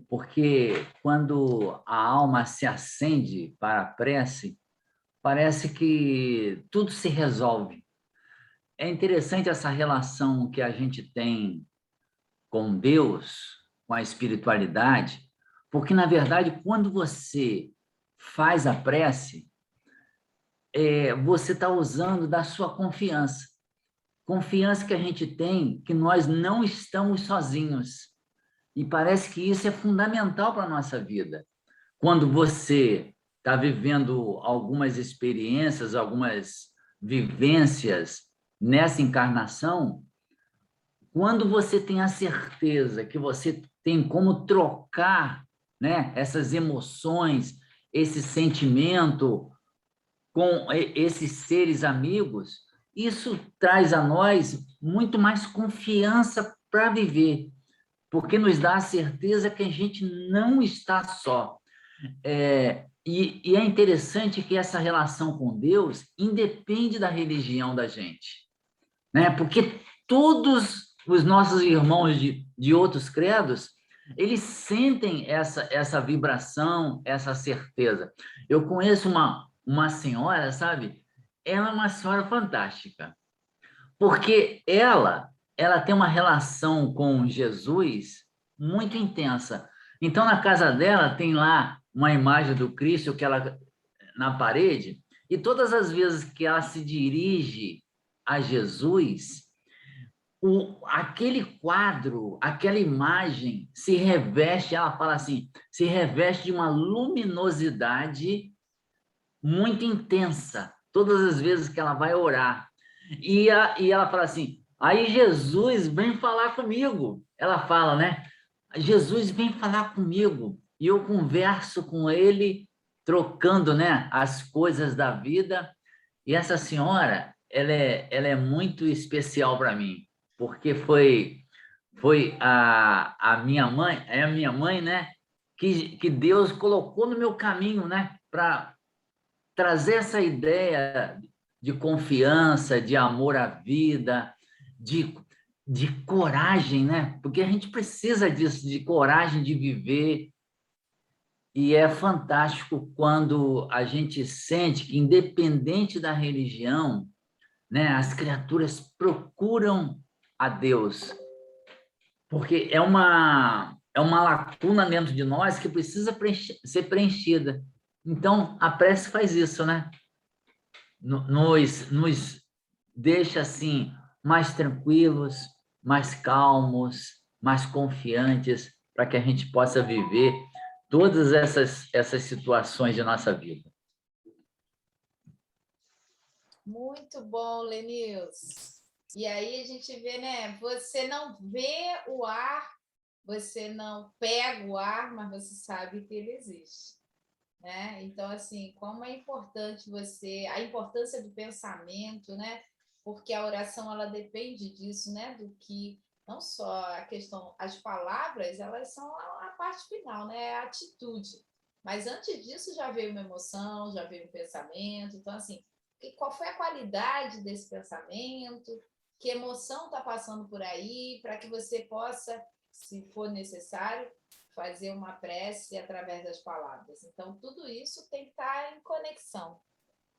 Porque quando a alma se acende para a prece, parece que tudo se resolve. É interessante essa relação que a gente tem com Deus, com a espiritualidade, porque, na verdade, quando você faz a prece, você está usando da sua confiança. Confiança que a gente tem que nós não estamos sozinhos. E parece que isso é fundamental para a nossa vida. Quando você está vivendo algumas experiências, algumas vivências nessa encarnação, quando você tem a certeza que você tem como trocar, né, essas emoções, esse sentimento com esses seres amigos, isso traz a nós muito mais confiança para viver, porque nos dá a certeza que a gente não está só. E é interessante que essa relação com Deus independe da religião da gente, né? Porque todos os nossos irmãos de outros credos, eles sentem essa vibração, essa certeza. Eu conheço uma senhora, sabe? Ela é uma senhora fantástica, porque ela tem uma relação com Jesus muito intensa. Então, na casa dela, tem lá uma imagem do Cristo na parede, e todas as vezes que ela se dirige a Jesus, aquele quadro, aquela imagem se reveste, ela fala assim, se reveste de uma luminosidade muito intensa, todas as vezes que ela vai orar. E ela fala assim, aí Jesus vem falar comigo. Ela fala, né? Jesus vem falar comigo. E eu converso com ele, trocando, né, as coisas da vida. E essa senhora, ela é muito especial para mim, porque foi a minha mãe, né, que Deus colocou no meu caminho, né, para trazer essa ideia de confiança, de amor à vida, de coragem, né? Porque a gente precisa disso, de coragem de viver. E é fantástico quando a gente sente que, independente da religião, né, as criaturas procuram a Deus, porque é uma lacuna dentro de nós que precisa ser preenchida. Então, a prece faz isso, né? Nos deixa, assim, mais tranquilos, mais calmos, mais confiantes, para que a gente possa viver todas essas situações de nossa vida. Muito bom, Lenils. E aí a gente vê, né? Você não vê o ar, você não pega o ar, mas você sabe que ele existe, né? Então, assim, como é importante a importância do pensamento, né? Porque a oração, ela depende disso, né? Do que, não só a questão, as palavras, elas são a parte final, né? A atitude. Mas antes disso já veio uma emoção, já veio um pensamento. Então, assim, qual foi a qualidade desse pensamento? Que emoção está passando por aí, para que você possa, se for necessário, fazer uma prece através das palavras. Então, tudo isso tem que estar em conexão.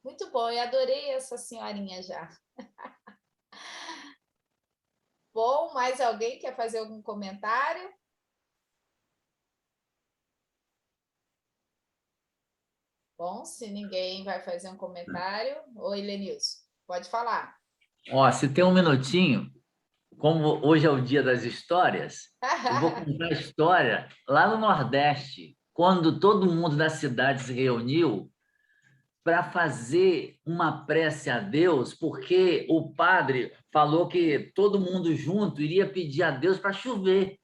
Muito bom, eu adorei essa senhorinha já. Bom, mais alguém quer fazer algum comentário? Bom, se ninguém vai fazer um comentário... Oi, Lenilson, pode falar. Ó, se tem um minutinho, como hoje é o dia das histórias, eu vou contar a história lá no Nordeste, quando todo mundo da cidade se reuniu para fazer uma prece a Deus, porque o padre falou que todo mundo junto iria pedir a Deus para chover,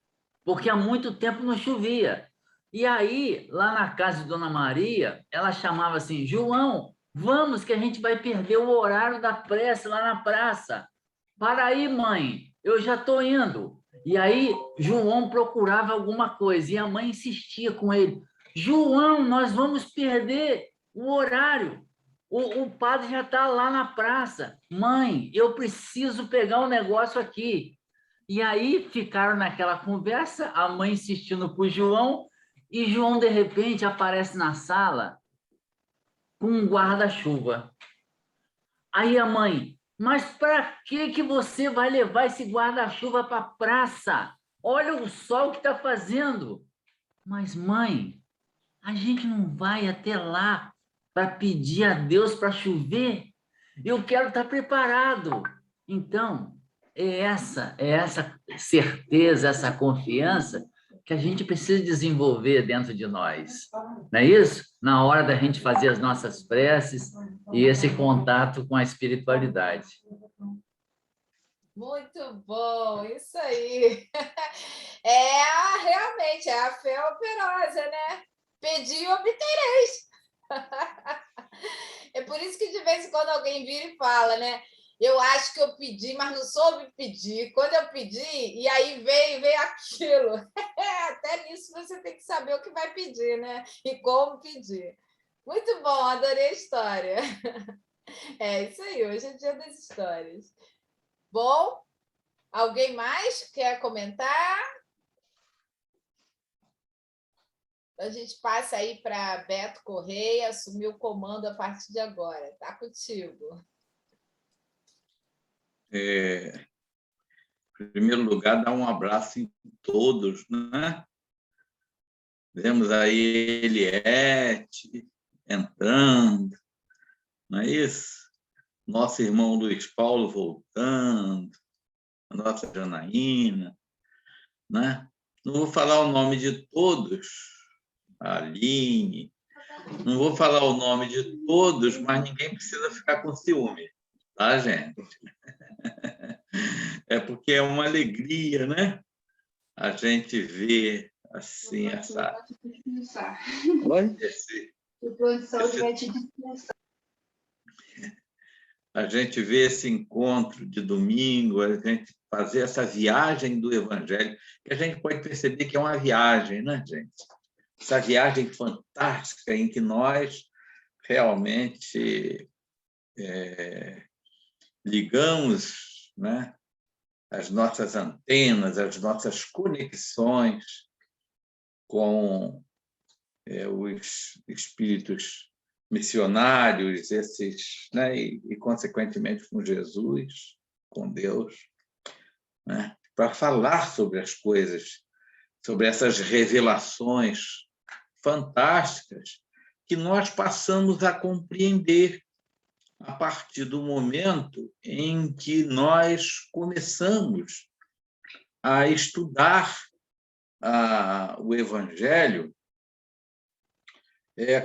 porque há muito tempo não chovia. E aí, lá na casa de Dona Maria, ela chamava assim: João, vamos que a gente vai perder o horário da prece lá na praça. Para aí, mãe, eu já estou indo. E aí, João procurava alguma coisa e a mãe insistia com ele: João, nós vamos perder o horário. O padre já está lá na praça. Mãe, eu preciso pegar um negócio aqui. E aí ficaram naquela conversa, a mãe insistindo para o João, e João, de repente, aparece na sala com um guarda-chuva. Aí a mãe: mas para que você vai levar esse guarda-chuva para a praça? Olha o sol que está fazendo. Mas, mãe, a gente não vai até lá para pedir a Deus para chover? Eu quero estar preparado. Então, é essa certeza, essa confiança que a gente precisa desenvolver dentro de nós. Não é isso? Na hora da gente fazer as nossas preces e esse contato com a espiritualidade. Muito bom, isso aí. Realmente, é a fé operosa, né? Pedi e obtereis. É por isso que de vez em quando alguém vira e fala, né? Eu acho que eu pedi, mas não soube pedir. Quando eu pedi, e aí veio aquilo. Até nisso você tem que saber o que vai pedir, né? E como pedir. Muito bom, adorei a história. É isso aí, hoje é dia das histórias. Bom, alguém mais quer comentar? A gente passa aí para Beto Correia assumir o comando a partir de agora. Está contigo. Em primeiro lugar, dar um abraço em todos, né? Vemos aí Eliette entrando, não é isso? Nosso irmão Luiz Paulo voltando, a nossa Janaína, né? Não vou falar o nome de todos, a Aline, não vou falar o nome de todos, mas ninguém precisa ficar com ciúme, tá, gente? É porque é uma alegria, né? A gente vê assim essa... O plano de saúde vai te dispensar. A gente vê esse encontro de domingo, a gente fazer essa viagem do Evangelho, que a gente pode perceber que é uma viagem, né, gente? Essa viagem fantástica em que nós realmente ligamos, né, as nossas antenas, as nossas conexões com os espíritos missionários, esses, né, e consequentemente com Jesus, com Deus, né, para falar sobre as coisas, sobre essas revelações fantásticas que nós passamos a compreender a partir do momento em que nós começamos a estudar o Evangelho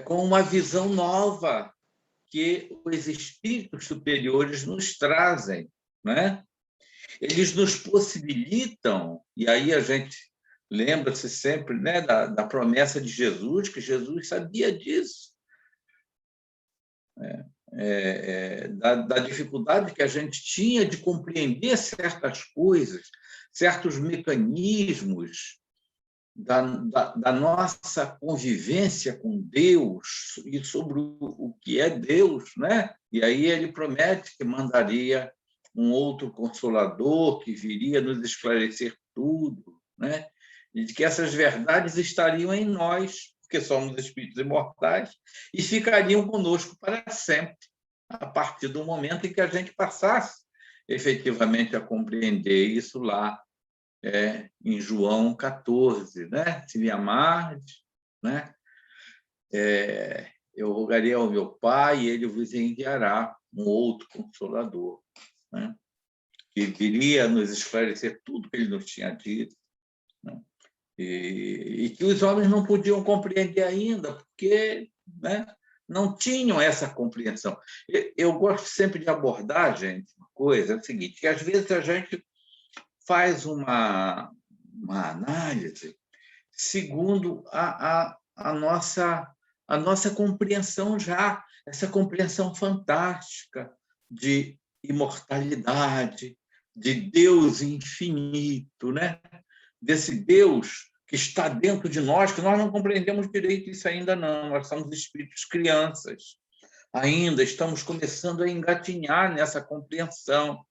com uma visão nova que os espíritos superiores nos trazem, né? Eles nos possibilitam, e aí a gente lembra-se sempre, né, da promessa de Jesus, que Jesus sabia disso, da dificuldade que a gente tinha de compreender certas coisas, certos mecanismos da nossa convivência com Deus e sobre o que é Deus, né? E aí ele promete que mandaria um outro Consolador que viria nos esclarecer tudo, né? E de que essas verdades estariam em nós, porque somos espíritos imortais, e ficariam conosco para sempre, a partir do momento em que a gente passasse efetivamente a compreender isso lá em João 14, né? Se me amardes, né? Eu rogarei ao meu Pai e ele vos enviará um outro Consolador, né? Que viria nos esclarecer tudo que ele nos tinha dito, né? E que os homens não podiam compreender ainda, porque, né, não tinham essa compreensão. Eu gosto sempre de abordar, gente, uma coisa, é o seguinte, que às vezes a gente faz uma análise segundo a nossa compreensão já, essa compreensão fantástica de imortalidade, de Deus infinito, né? Desse Deus que está dentro de nós, que nós não compreendemos direito isso ainda não, nós somos espíritos crianças, ainda estamos começando a engatinhar nessa compreensão,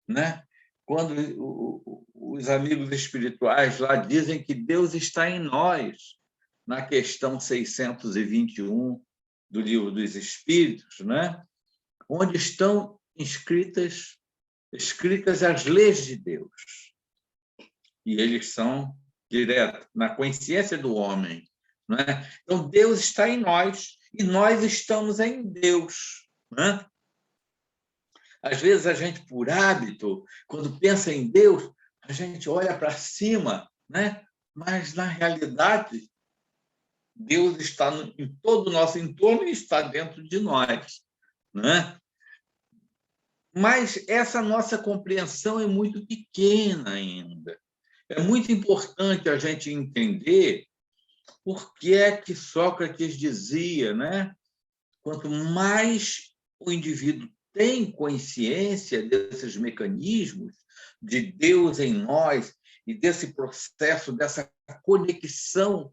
né? Quando os amigos espirituais lá dizem que Deus está em nós, na questão 621 do Livro dos Espíritos, né? Onde estão escritas as leis de Deus. E eles são direto na consciência do homem, não é? Então, Deus está em nós e nós estamos em Deus, né? Às vezes, a gente, por hábito, quando pensa em Deus, a gente olha para cima, né? Mas, na realidade, Deus está em todo o nosso entorno e está dentro de nós, né? Mas essa nossa compreensão é muito pequena ainda. É muito importante a gente entender por que é que Sócrates dizia, né? Quanto mais o indivíduo tem consciência desses mecanismos de Deus em nós e desse processo, dessa conexão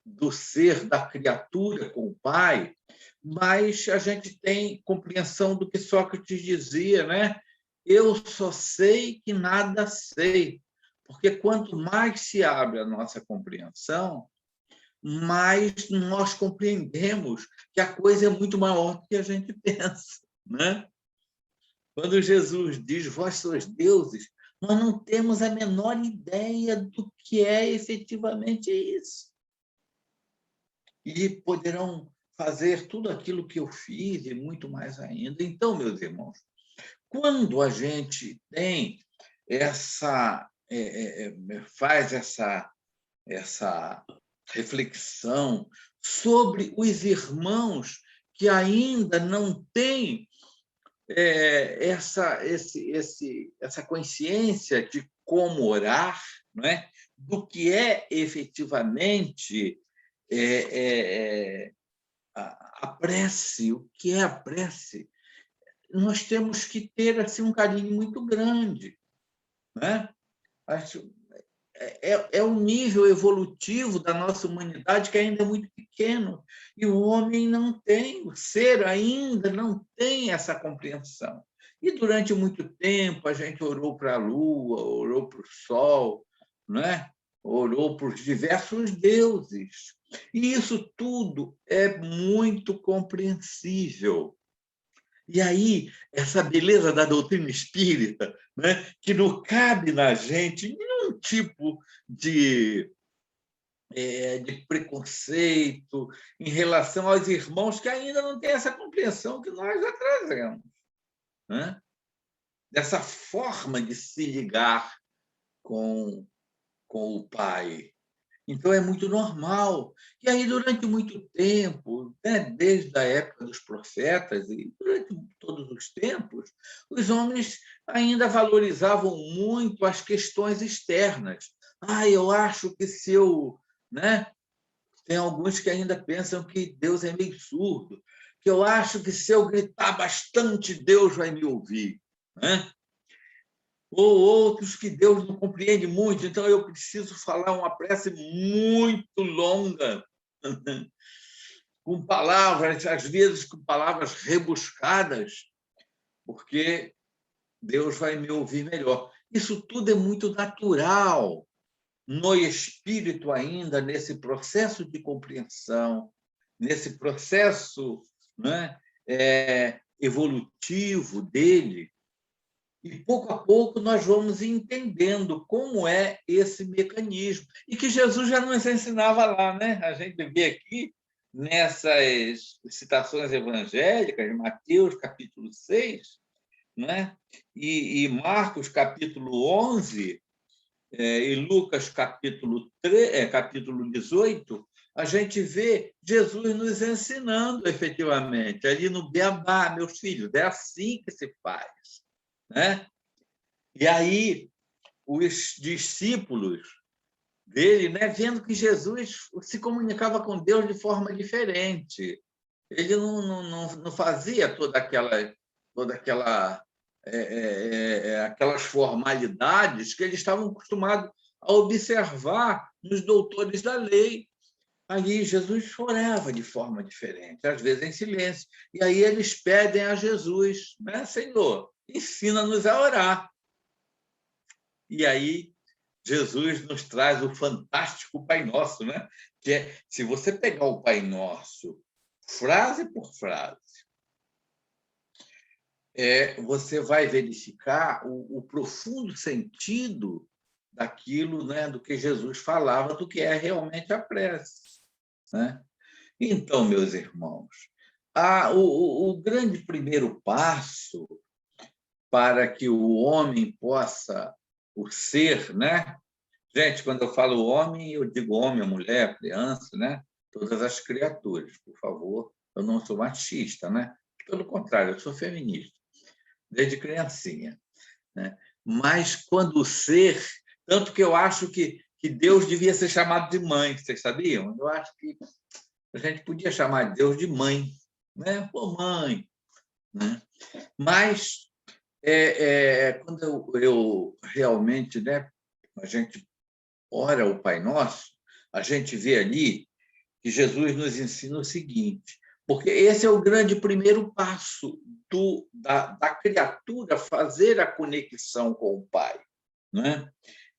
do ser, da criatura com o Pai, mais a gente tem compreensão do que Sócrates dizia, né? Eu só sei que nada sei. Porque quanto mais se abre a nossa compreensão, mais nós compreendemos que a coisa é muito maior do que a gente pensa, né? Quando Jesus diz, vós sois deuses, nós não temos a menor ideia do que é efetivamente isso. E poderão fazer tudo aquilo que eu fiz e muito mais ainda. Então, meus irmãos, quando a gente tem faz essa reflexão sobre os irmãos que ainda não têm essa consciência de como orar, não é? Do que é efetivamente a prece, o que é a prece, nós temos que ter assim, um carinho muito grande, né? É um nível evolutivo da nossa humanidade que ainda é muito pequeno, e o homem não tem, o ser ainda não tem essa compreensão. E durante muito tempo a gente orou para a lua, orou para o sol, né? Orou por diversos deuses. E isso tudo é muito compreensível. E aí, essa beleza da doutrina espírita, né, que não cabe na gente nenhum tipo de preconceito em relação aos irmãos que ainda não têm essa compreensão que nós já trazemos, né? Dessa forma de se ligar com o Pai. Então, é muito normal. E aí, durante muito tempo, né, desde a época dos profetas e durante todos os tempos, os homens ainda valorizavam muito as questões externas. Eu acho que se eu... Né? Tem alguns que ainda pensam que Deus é meio surdo, que eu acho que se eu gritar bastante, Deus vai me ouvir. Né? Ou outros que Deus não compreende muito, então eu preciso falar uma prece muito longa, com palavras, às vezes com palavras rebuscadas, porque Deus vai me ouvir melhor. Isso tudo é muito natural no espírito ainda, nesse processo de compreensão, nesse processo, né, evolutivo dele. E, pouco a pouco, nós vamos entendendo como é esse mecanismo. E que Jesus já nos ensinava lá. Né? A gente vê aqui, nessas citações evangélicas, Mateus, capítulo 6, né? e Marcos, capítulo 11, e Lucas, capítulo 18, a gente vê Jesus nos ensinando, efetivamente, ali no Beabá, meus filhos, é assim que se faz. Né? E aí, os discípulos dele, né, vendo que Jesus se comunicava com Deus de forma diferente, ele não fazia aquelas formalidades que eles estavam acostumados a observar nos doutores da lei. Aí Jesus orava de forma diferente, às vezes em silêncio. E aí eles pedem a Jesus, né, Senhor, ensina-nos a orar. E aí Jesus nos traz o fantástico Pai Nosso, né? Que é, se você pegar o Pai Nosso, frase por frase, você vai verificar o profundo sentido daquilo, né, do que Jesus falava, do que é realmente a prece. Né? Então, meus irmãos, o grande primeiro passo para que o homem possa, o ser, né? Gente, quando eu falo homem, eu digo homem, mulher, criança, né? Todas as criaturas, por favor. Eu não sou machista, né? Pelo contrário, eu sou feminista, desde criancinha. Né? Mas quando o ser... Tanto que eu acho que Deus devia ser chamado de mãe, vocês sabiam? Eu acho que a gente podia chamar Deus de mãe. Né? Pô, mãe. Né? Mas... quando eu realmente, né, a gente ora o Pai Nosso, a gente vê ali que Jesus nos ensina o seguinte, porque esse é o grande primeiro passo da criatura fazer a conexão com o Pai. Né?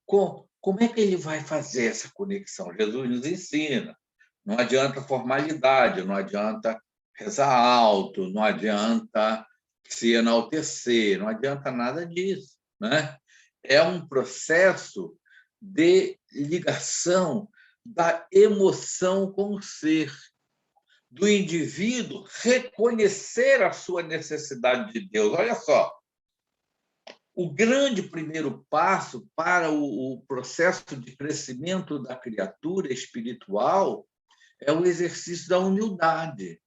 Como é que ele vai fazer essa conexão? Jesus nos ensina. Não adianta formalidade, não adianta rezar alto, não adianta se enaltecer, não adianta nada disso. Né? É um processo de ligação da emoção com o ser, do indivíduo reconhecer a sua necessidade de Deus. Olha só, o grande primeiro passo para o processo de crescimento da criatura espiritual é o exercício da humildade.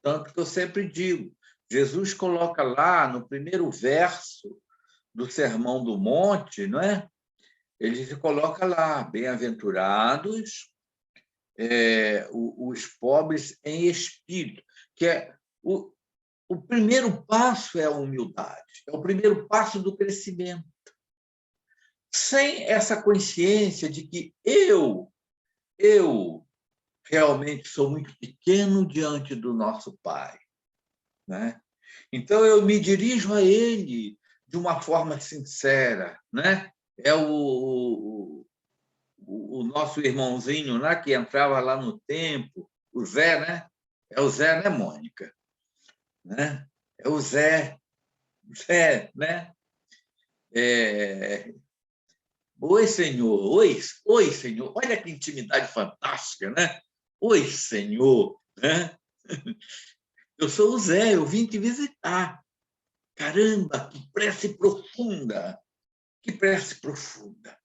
Tanto que eu sempre digo, Jesus coloca lá no primeiro verso do Sermão do Monte, não é? Ele se coloca lá, bem-aventurados os pobres em espírito, que é o primeiro passo é a humildade, é o primeiro passo do crescimento. Sem essa consciência de que eu realmente sou muito pequeno diante do nosso Pai. Né? Então, eu me dirijo a Ele de uma forma sincera. Né? É o nosso irmãozinho, né, que entrava lá no templo, o Zé, né? É o Zé, né, Mônica? Né? É o Zé, né? Oi, Senhor, oi, Senhor. Olha que intimidade fantástica, né? Oi, Senhor, né? Eu sou o Zé, eu vim te visitar. Caramba, que prece profunda! Que prece profunda!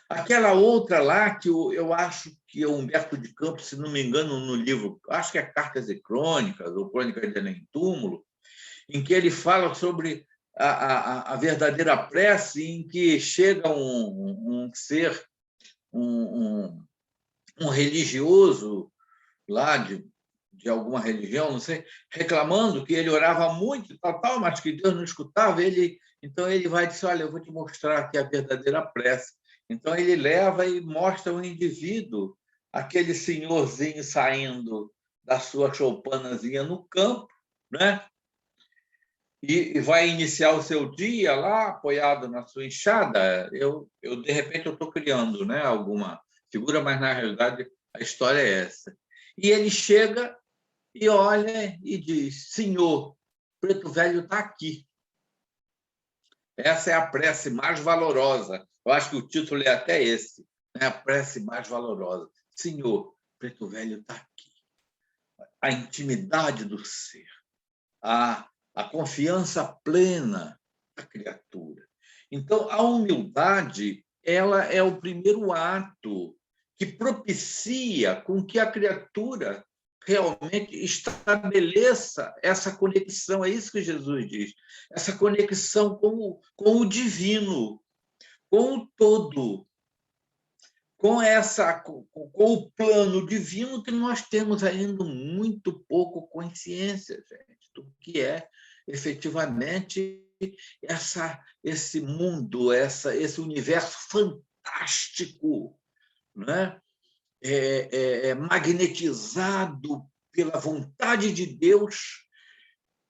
Aquela outra lá, que eu acho que é Humberto de Campos, se não me engano, no livro, acho que é Cartas e Crônicas, ou Crônicas de Além Túmulo, em que ele fala sobre a verdadeira prece, em que chega um ser, um religioso lá de alguma religião, não sei, reclamando que ele orava muito, tal, mas que Deus não escutava. Então ele vai dizer: olha, eu vou te mostrar aqui a verdadeira prece. Então ele leva e mostra o indivíduo, aquele senhorzinho saindo da sua choupanazinha no campo, né? E vai iniciar o seu dia lá, apoiado na sua enxada. De repente, eu estou criando, né, alguma figura, mas, na realidade, a história é essa. E ele chega e olha e diz: Senhor, Preto Velho está aqui. Essa é a prece mais valorosa. Eu acho que o título é até esse, né? A prece mais valorosa. Senhor, Preto Velho está aqui. A intimidade do ser, a confiança plena da criatura. Então, a humildade, ela é o primeiro ato que propicia com que a criatura realmente estabeleça essa conexão. É isso que Jesus diz, essa conexão com o divino, com o todo, com o plano divino, que nós temos ainda muito pouco consciência, gente, do que é efetivamente esse mundo, esse universo fantástico, né? Magnetizado pela vontade de Deus.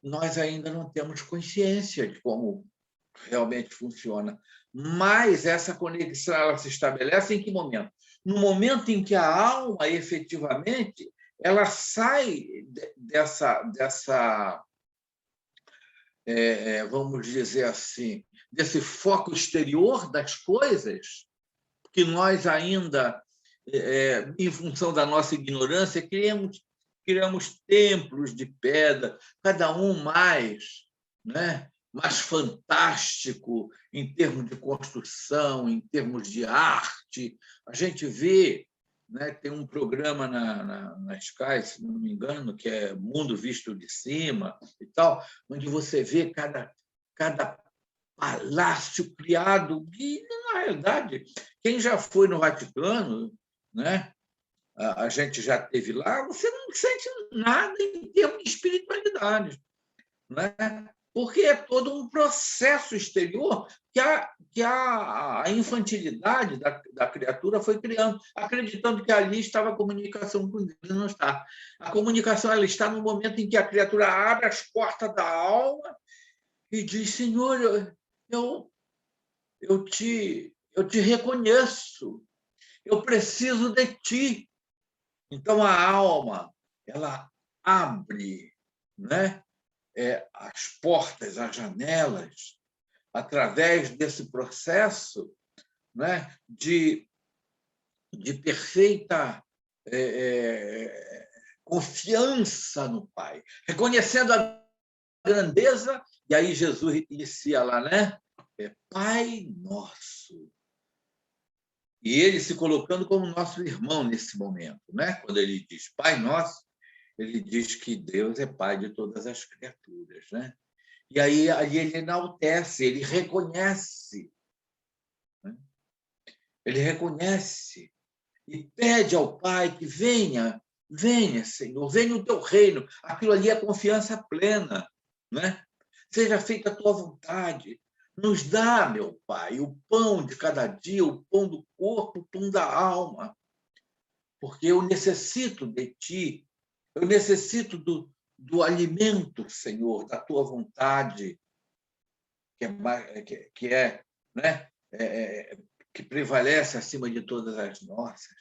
Nós ainda não temos consciência de como realmente funciona. Mas essa conexão, ela se estabelece em que momento? No momento em que a alma, efetivamente, ela sai vamos dizer assim, desse foco exterior das coisas, que nós ainda, em função da nossa ignorância, criamos templos de pedra, cada um mais, né, mais fantástico em termos de construção, em termos de arte. A gente vê, né, tem um programa na Sky, se não me engano, que é Mundo Visto de Cima e tal, onde você vê cada palácio criado, e, na realidade, quem já foi no Vaticano, né, a gente já esteve lá, você não sente nada em termos de espiritualidade, né? Porque é todo um processo exterior que a infantilidade da criatura foi criando, acreditando que ali estava a comunicação com Deus. Não está. A comunicação, ela está no momento em que a criatura abre as portas da alma e diz: Senhor, eu te reconheço, eu preciso de ti. Então, a alma, ela abre, né, as portas, as janelas, através desse processo, né, de perfeita confiança no Pai, reconhecendo a grandeza. E aí Jesus inicia lá, né? Pai nosso. E ele se colocando como nosso irmão nesse momento, né? Quando ele diz Pai nosso, ele diz que Deus é Pai de todas as criaturas, né? E aí ele enaltece, ele reconhece, né? Ele reconhece e pede ao Pai que venha, Senhor, venha o teu reino. Aquilo ali é confiança plena, né? Seja feita a tua vontade. Nos dá, meu Pai, o pão de cada dia, o pão do corpo, o pão da alma, porque eu necessito de ti, eu necessito do alimento, Senhor, da tua vontade, que prevalece acima de todas as nossas.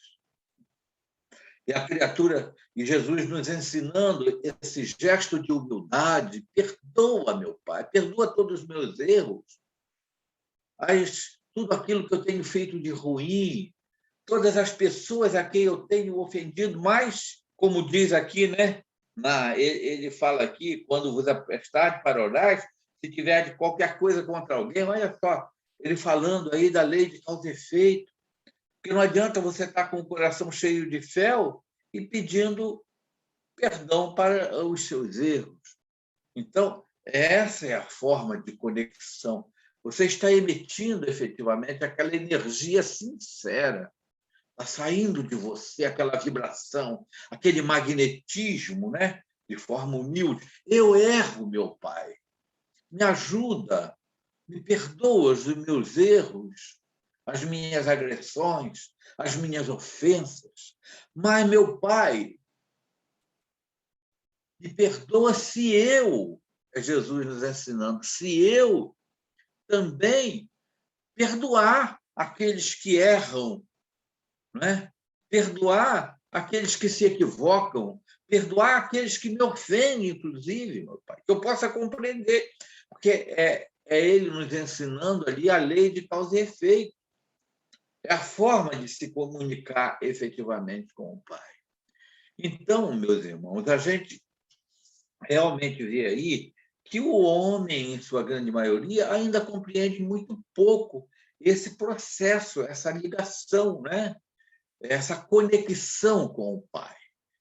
E a criatura, e Jesus nos ensinando esse gesto de humildade: perdoa, meu Pai, perdoa todos os meus erros, tudo aquilo que eu tenho feito de ruim, todas as pessoas a quem eu tenho ofendido, mas, como diz aqui, né? Ele fala aqui: quando vos aprestar para orar, se tiver de qualquer coisa contra alguém, olha só, ele falando aí da lei de causa e efeito. Porque não adianta você estar com o coração cheio de fel e pedindo perdão para os seus erros. Então, essa é a forma de conexão. Você está emitindo efetivamente aquela energia sincera, está saindo de você aquela vibração, aquele magnetismo, né? De forma humilde. Eu erro, meu Pai. Me ajuda, me perdoa os meus erros, as minhas agressões, as minhas ofensas. Mas, meu Pai, me perdoa se eu, é Jesus nos ensinando, se eu também perdoar aqueles que erram, não é? Perdoar aqueles que se equivocam, perdoar aqueles que me ofendem, inclusive, meu Pai, que eu possa compreender, porque é Ele nos ensinando ali a lei de causa e efeito. É a forma de se comunicar efetivamente com o Pai. Então, meus irmãos, a gente realmente vê aí que o homem, em sua grande maioria, ainda compreende muito pouco esse processo, essa ligação, né? Essa conexão com o Pai.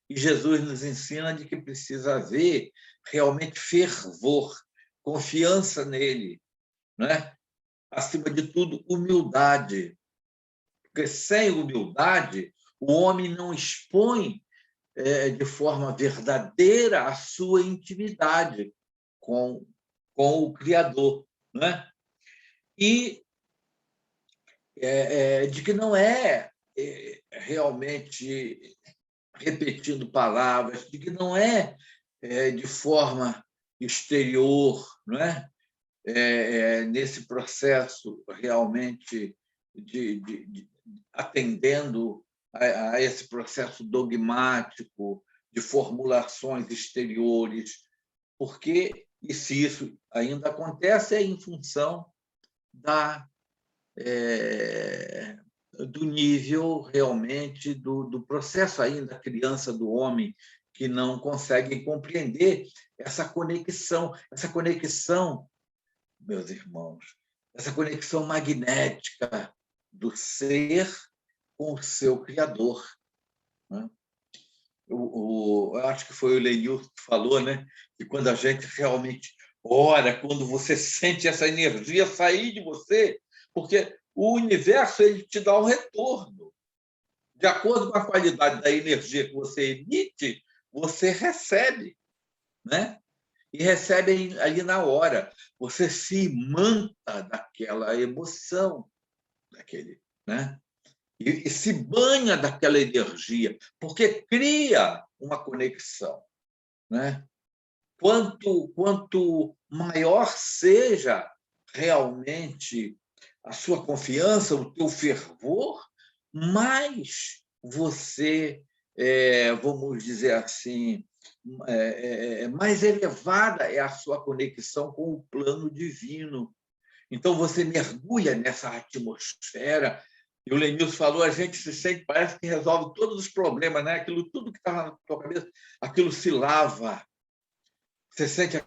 E Jesus nos ensina de que precisa haver realmente fervor, confiança nele, né? Acima de tudo, humildade. Porque sem humildade, o homem não expõe de forma verdadeira a sua intimidade com o Criador, né? E de que não é realmente repetindo palavras, de que não é de forma exterior, não é? Nesse processo realmente de atendendo a esse processo dogmático de formulações exteriores, porque, e se isso ainda acontece, é em função do nível realmente do processo ainda criança do homem, que não consegue compreender essa conexão, meus irmãos, essa conexão magnética do ser com o seu Criador, né? Eu acho que foi o Lenilton que falou, né? Que quando a gente realmente ora, quando você sente essa energia sair de você, porque o universo ele te dá um retorno. De acordo com a qualidade da energia que você emite, você recebe, né? E recebe ali na hora. Você se imanta daquela emoção, né? E se banha daquela energia, porque cria uma conexão, né? Quanto maior seja realmente a sua confiança, o teu fervor, mais você, vamos dizer assim, mais elevada é a sua conexão com o plano divino. Então, você mergulha nessa atmosfera. E o Lenilson falou, a gente se sente, parece que resolve todos os problemas, né? Aquilo tudo que estava na tua cabeça, aquilo se lava. Você sente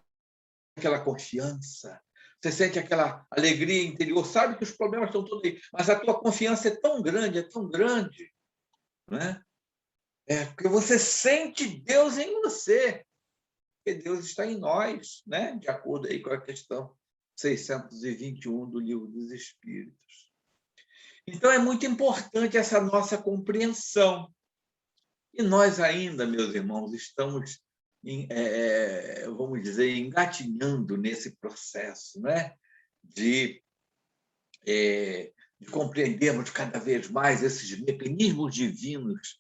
aquela confiança, você sente aquela alegria interior, sabe que os problemas estão todos aí, mas a tua confiança é tão grande, né? Porque você sente Deus em você, porque Deus está em nós, né? De acordo aí com a questão 621 do Livro dos Espíritos. Então, é muito importante essa nossa compreensão. E nós ainda, meus irmãos, estamos, vamos dizer, engatinhando nesse processo, né? De compreendermos cada vez mais esses mecanismos divinos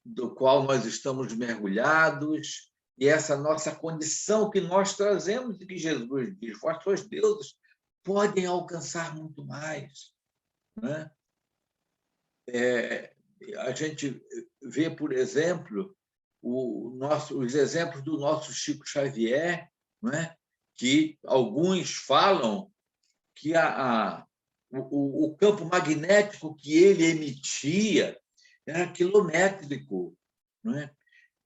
do qual nós estamos mergulhados, e essa nossa condição que nós trazemos, e que Jesus diz, vós sois deuses, podem alcançar muito mais, né? A gente vê, por exemplo, os exemplos do nosso Chico Xavier, não é? Que alguns falam que o campo magnético que ele emitia era quilométrico, não é?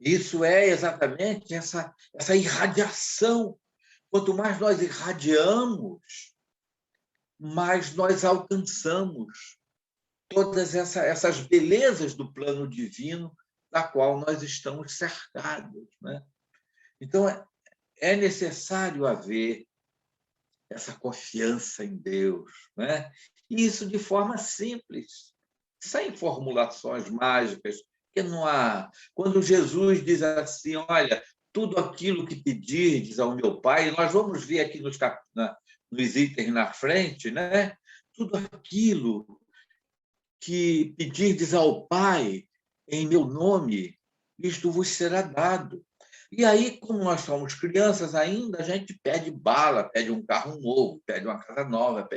Isso é exatamente essa irradiação. Quanto mais nós irradiamos, mais nós alcançamos. todas essas belezas do plano divino da qual nós estamos cercados, né? Então, é necessário haver essa confiança em Deus, né? E isso de forma simples, sem formulações mágicas, que não há. Quando Jesus diz assim, olha, tudo aquilo que pedirdes ao meu Pai, nós vamos ver aqui nos itens na frente, né? Tudo aquilo que pedirdes ao Pai em meu nome, isto vos será dado. E aí, como nós somos crianças ainda, a gente pede bala, pede um carro novo, pede uma casa nova.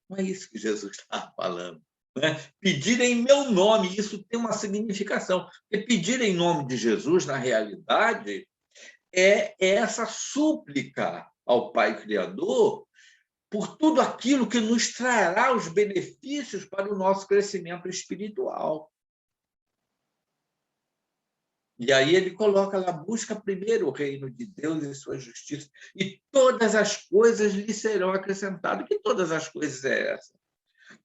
Não é isso que Jesus está falando, né? Pedir em meu nome, isso tem uma significação. Porque pedir em nome de Jesus, na realidade, é essa súplica ao Pai Criador por tudo aquilo que nos trará os benefícios para o nosso crescimento espiritual. E aí ele coloca lá, busca primeiro o reino de Deus e sua justiça, e todas as coisas lhe serão acrescentadas. Que todas as coisas é essa?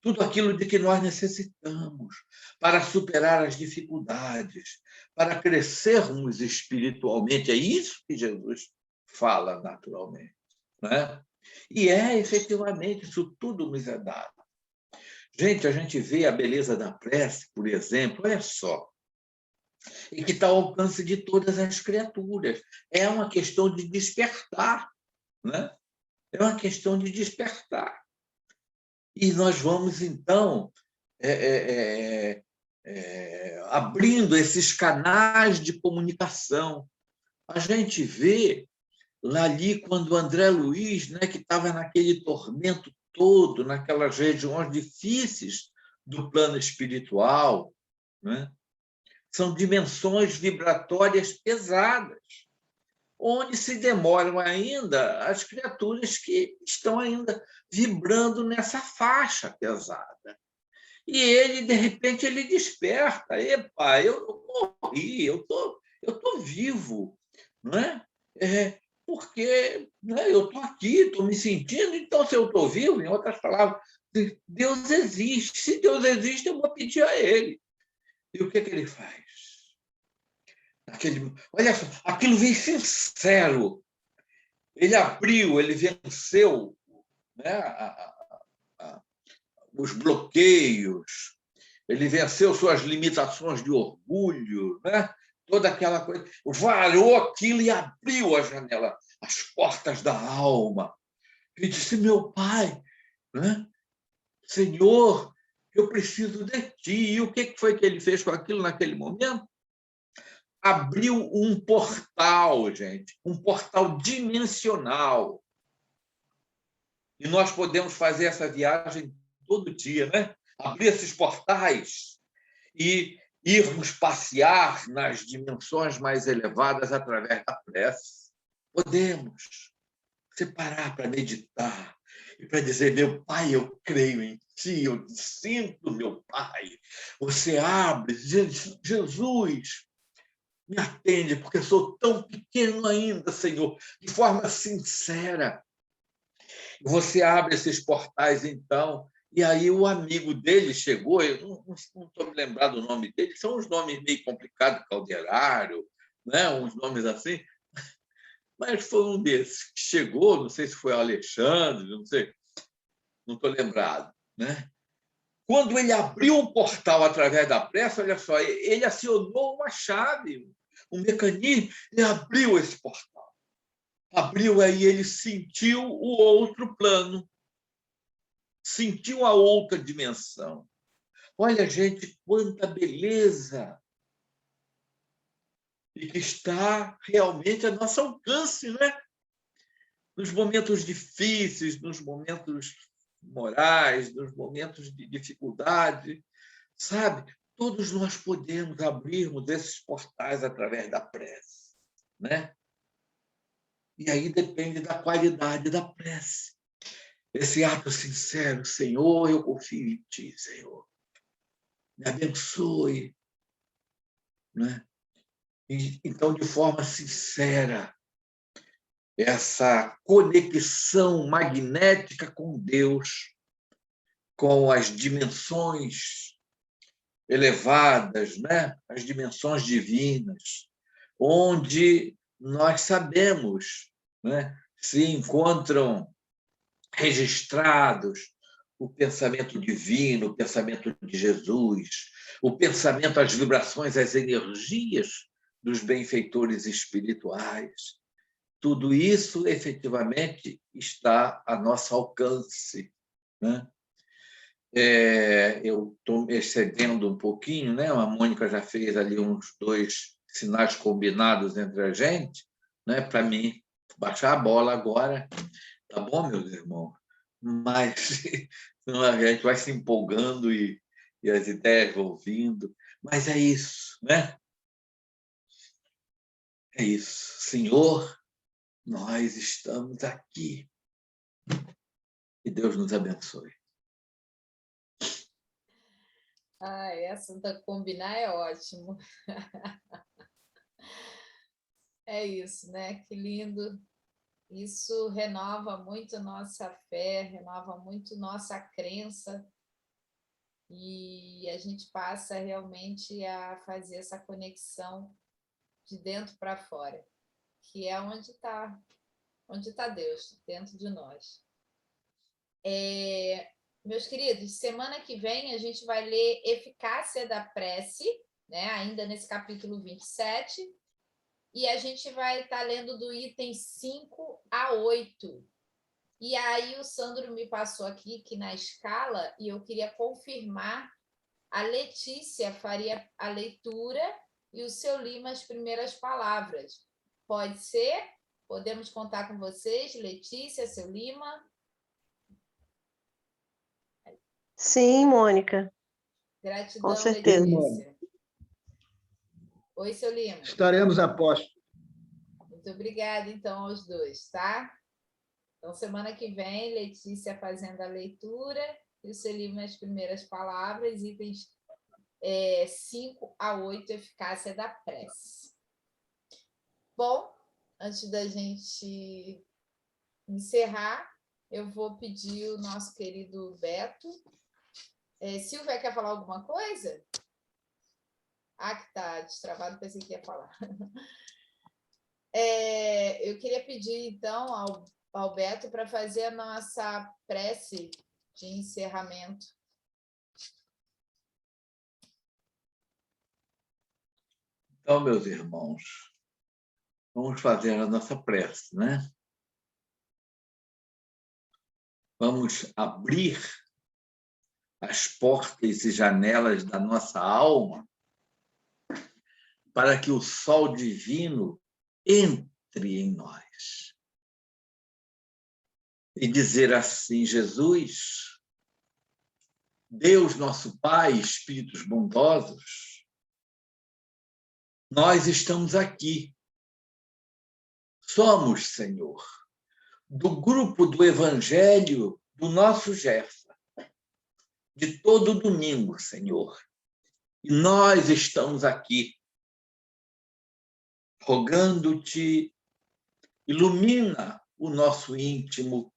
Tudo aquilo de que nós necessitamos para superar as dificuldades, para crescermos espiritualmente. É isso que Jesus fala naturalmente, né? E efetivamente, isso tudo nos é dado. Gente, a gente vê a beleza da prece, por exemplo, olha só, e que está ao alcance de todas as criaturas. É uma questão de despertar, né? É uma questão de despertar. E nós vamos, então, abrindo esses canais de comunicação. A gente vê lá ali, quando o André Luiz, né, que estava naquele tormento todo, naquelas regiões difíceis do plano espiritual, né? São dimensões vibratórias pesadas, onde se demoram ainda as criaturas que estão ainda vibrando nessa faixa pesada. E ele, de repente, ele desperta. Epa, eu não morri, eu tô vivo, não é? Porque, né, eu estou aqui, estou me sentindo, então, se eu estou vivo, em outras palavras, Deus existe. Se Deus existe, eu vou pedir a Ele. E o que ele faz? Olha só, aquilo veio sincero. Ele abriu, ele venceu, né, os bloqueios, ele venceu suas limitações de orgulho, né? Toda aquela coisa, varou aquilo e abriu a janela, as portas da alma. E disse, meu Pai, né? Senhor, eu preciso de ti. E o que foi que ele fez com aquilo naquele momento? Abriu um portal, gente, um portal dimensional. E nós podemos fazer essa viagem todo dia, né? Abrir esses portais e irmos passear nas dimensões mais elevadas através da prece. Podemos separar para meditar e para dizer, meu Pai, eu creio em ti, eu te sinto, meu Pai. Você abre, Jesus, me atende, porque sou tão pequeno ainda, Senhor, de forma sincera. Você abre esses portais, então, e aí o amigo dele chegou, eu não estou me lembrando do nome dele, são uns nomes meio complicados, Calderário, né? Uns nomes assim, mas foi um desses que chegou, não sei se foi o Alexandre, não sei, não estou lembrado, né? Quando ele abriu um portal através da prece, olha só, ele acionou uma chave, um mecanismo, e abriu esse portal. Abriu, aí ele sentiu o outro plano, sentiu a outra dimensão. Olha, gente, quanta beleza! E que está realmente a nosso alcance, né? Nos momentos difíceis, nos momentos morais, nos momentos de dificuldade, sabe? Todos nós podemos abrirmos esses portais através da prece, né? E aí depende da qualidade da prece. Esse ato sincero, Senhor, eu confio em ti, Senhor. Me abençoe, né? E, então, de forma sincera, essa conexão magnética com Deus, com as dimensões elevadas, né? As dimensões divinas, onde nós sabemos, né? Se encontram registrados o pensamento divino, o pensamento de Jesus, o pensamento, as vibrações, as energias dos benfeitores espirituais. Tudo isso, efetivamente, está a nosso alcance, né? Eu estou excedendo um pouquinho, né? A Mônica já fez ali uns 2 sinais combinados entre a gente, né? Para mim baixar a bola agora, tá bom, meus irmãos? Mas a gente vai se empolgando e as ideias vão vindo. Mas é isso, né? É isso. Senhor, nós estamos aqui. Que Deus nos abençoe. Essa da combinar é ótimo. É isso, né? Que lindo. Isso renova muito nossa fé, renova muito nossa crença, e a gente passa realmente a fazer essa conexão de dentro para fora, que é onde tá Deus, dentro de nós. Meus queridos, semana que vem a gente vai ler Eficácia da Prece, né? Ainda nesse capítulo 27, e a gente vai estar lendo do item 5 a 8. E aí o Sandro me passou aqui que na escala, e eu queria confirmar, a Letícia faria a leitura e o seu Lima as primeiras palavras. Pode ser? Podemos contar com vocês, Letícia, seu Lima? Sim, Mônica. Gratidão, Com certeza. Letícia. Oi, seu Lima. Estaremos a posto. Muito obrigada, então, aos dois, tá? Então, semana que vem, Letícia fazendo a leitura e o seu Lima as primeiras palavras, itens 5 a 8, Eficácia da Prece. Bom, antes da gente encerrar, eu vou pedir o nosso querido Beto. Silvia, quer falar alguma coisa? Que está destravado, pensei que ia falar. Eu queria pedir, então, ao Beto para fazer a nossa prece de encerramento. Então, meus irmãos, vamos fazer a nossa prece, né? Vamos abrir as portas e janelas da nossa alma para que o sol divino entre em nós. E dizer assim: Jesus, Deus nosso Pai, Espíritos bondosos, nós estamos aqui. Somos, Senhor, do grupo do Evangelho do nosso Gersa, de todo domingo, Senhor. E nós estamos aqui, rogando-te, ilumina o nosso íntimo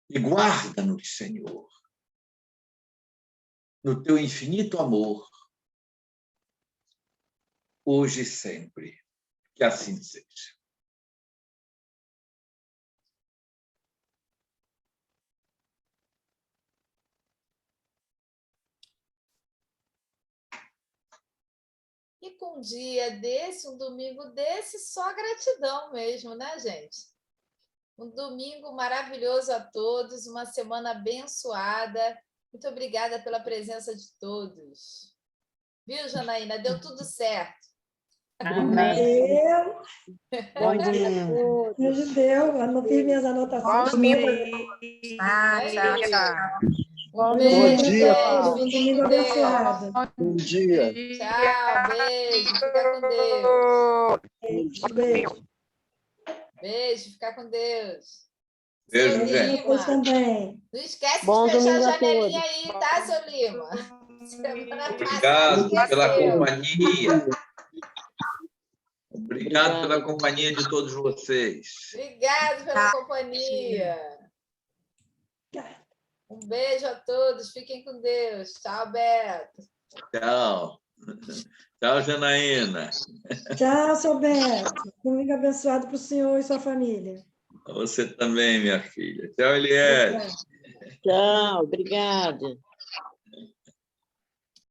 e guarda-nos, Senhor, no teu infinito amor, hoje e sempre. Que assim seja. E com um dia desse, um domingo desse, só gratidão mesmo, né, gente? Um domingo maravilhoso a todos, uma semana abençoada. Muito obrigada pela presença de todos. Viu, Janaína? Deu tudo certo. Amém. Bom dia. Hoje deu, eu não fiz minhas anotações. Bom dia. Bom dia a todos, um domingo abençoado. Bom dia. Tchau, beijo, fica com Deus. Beijo. Beijo, fica com Deus. Beijo, Seu gente. Vocês Lima, também. não esquece Bom de fechar a domingo a janelinha aí, tá, seu Lima? Semana Obrigado passada pela esqueceu. companhia. Obrigado pela companhia de todos vocês. Obrigado pela companhia. Um beijo a todos, fiquem com Deus. Tchau, Beto. Tchau. Tchau, Janaína. Tchau, seu Beto. Domingo abençoado para o senhor e sua família. Você também, minha filha. Tchau, Eliette. Tchau, obrigada.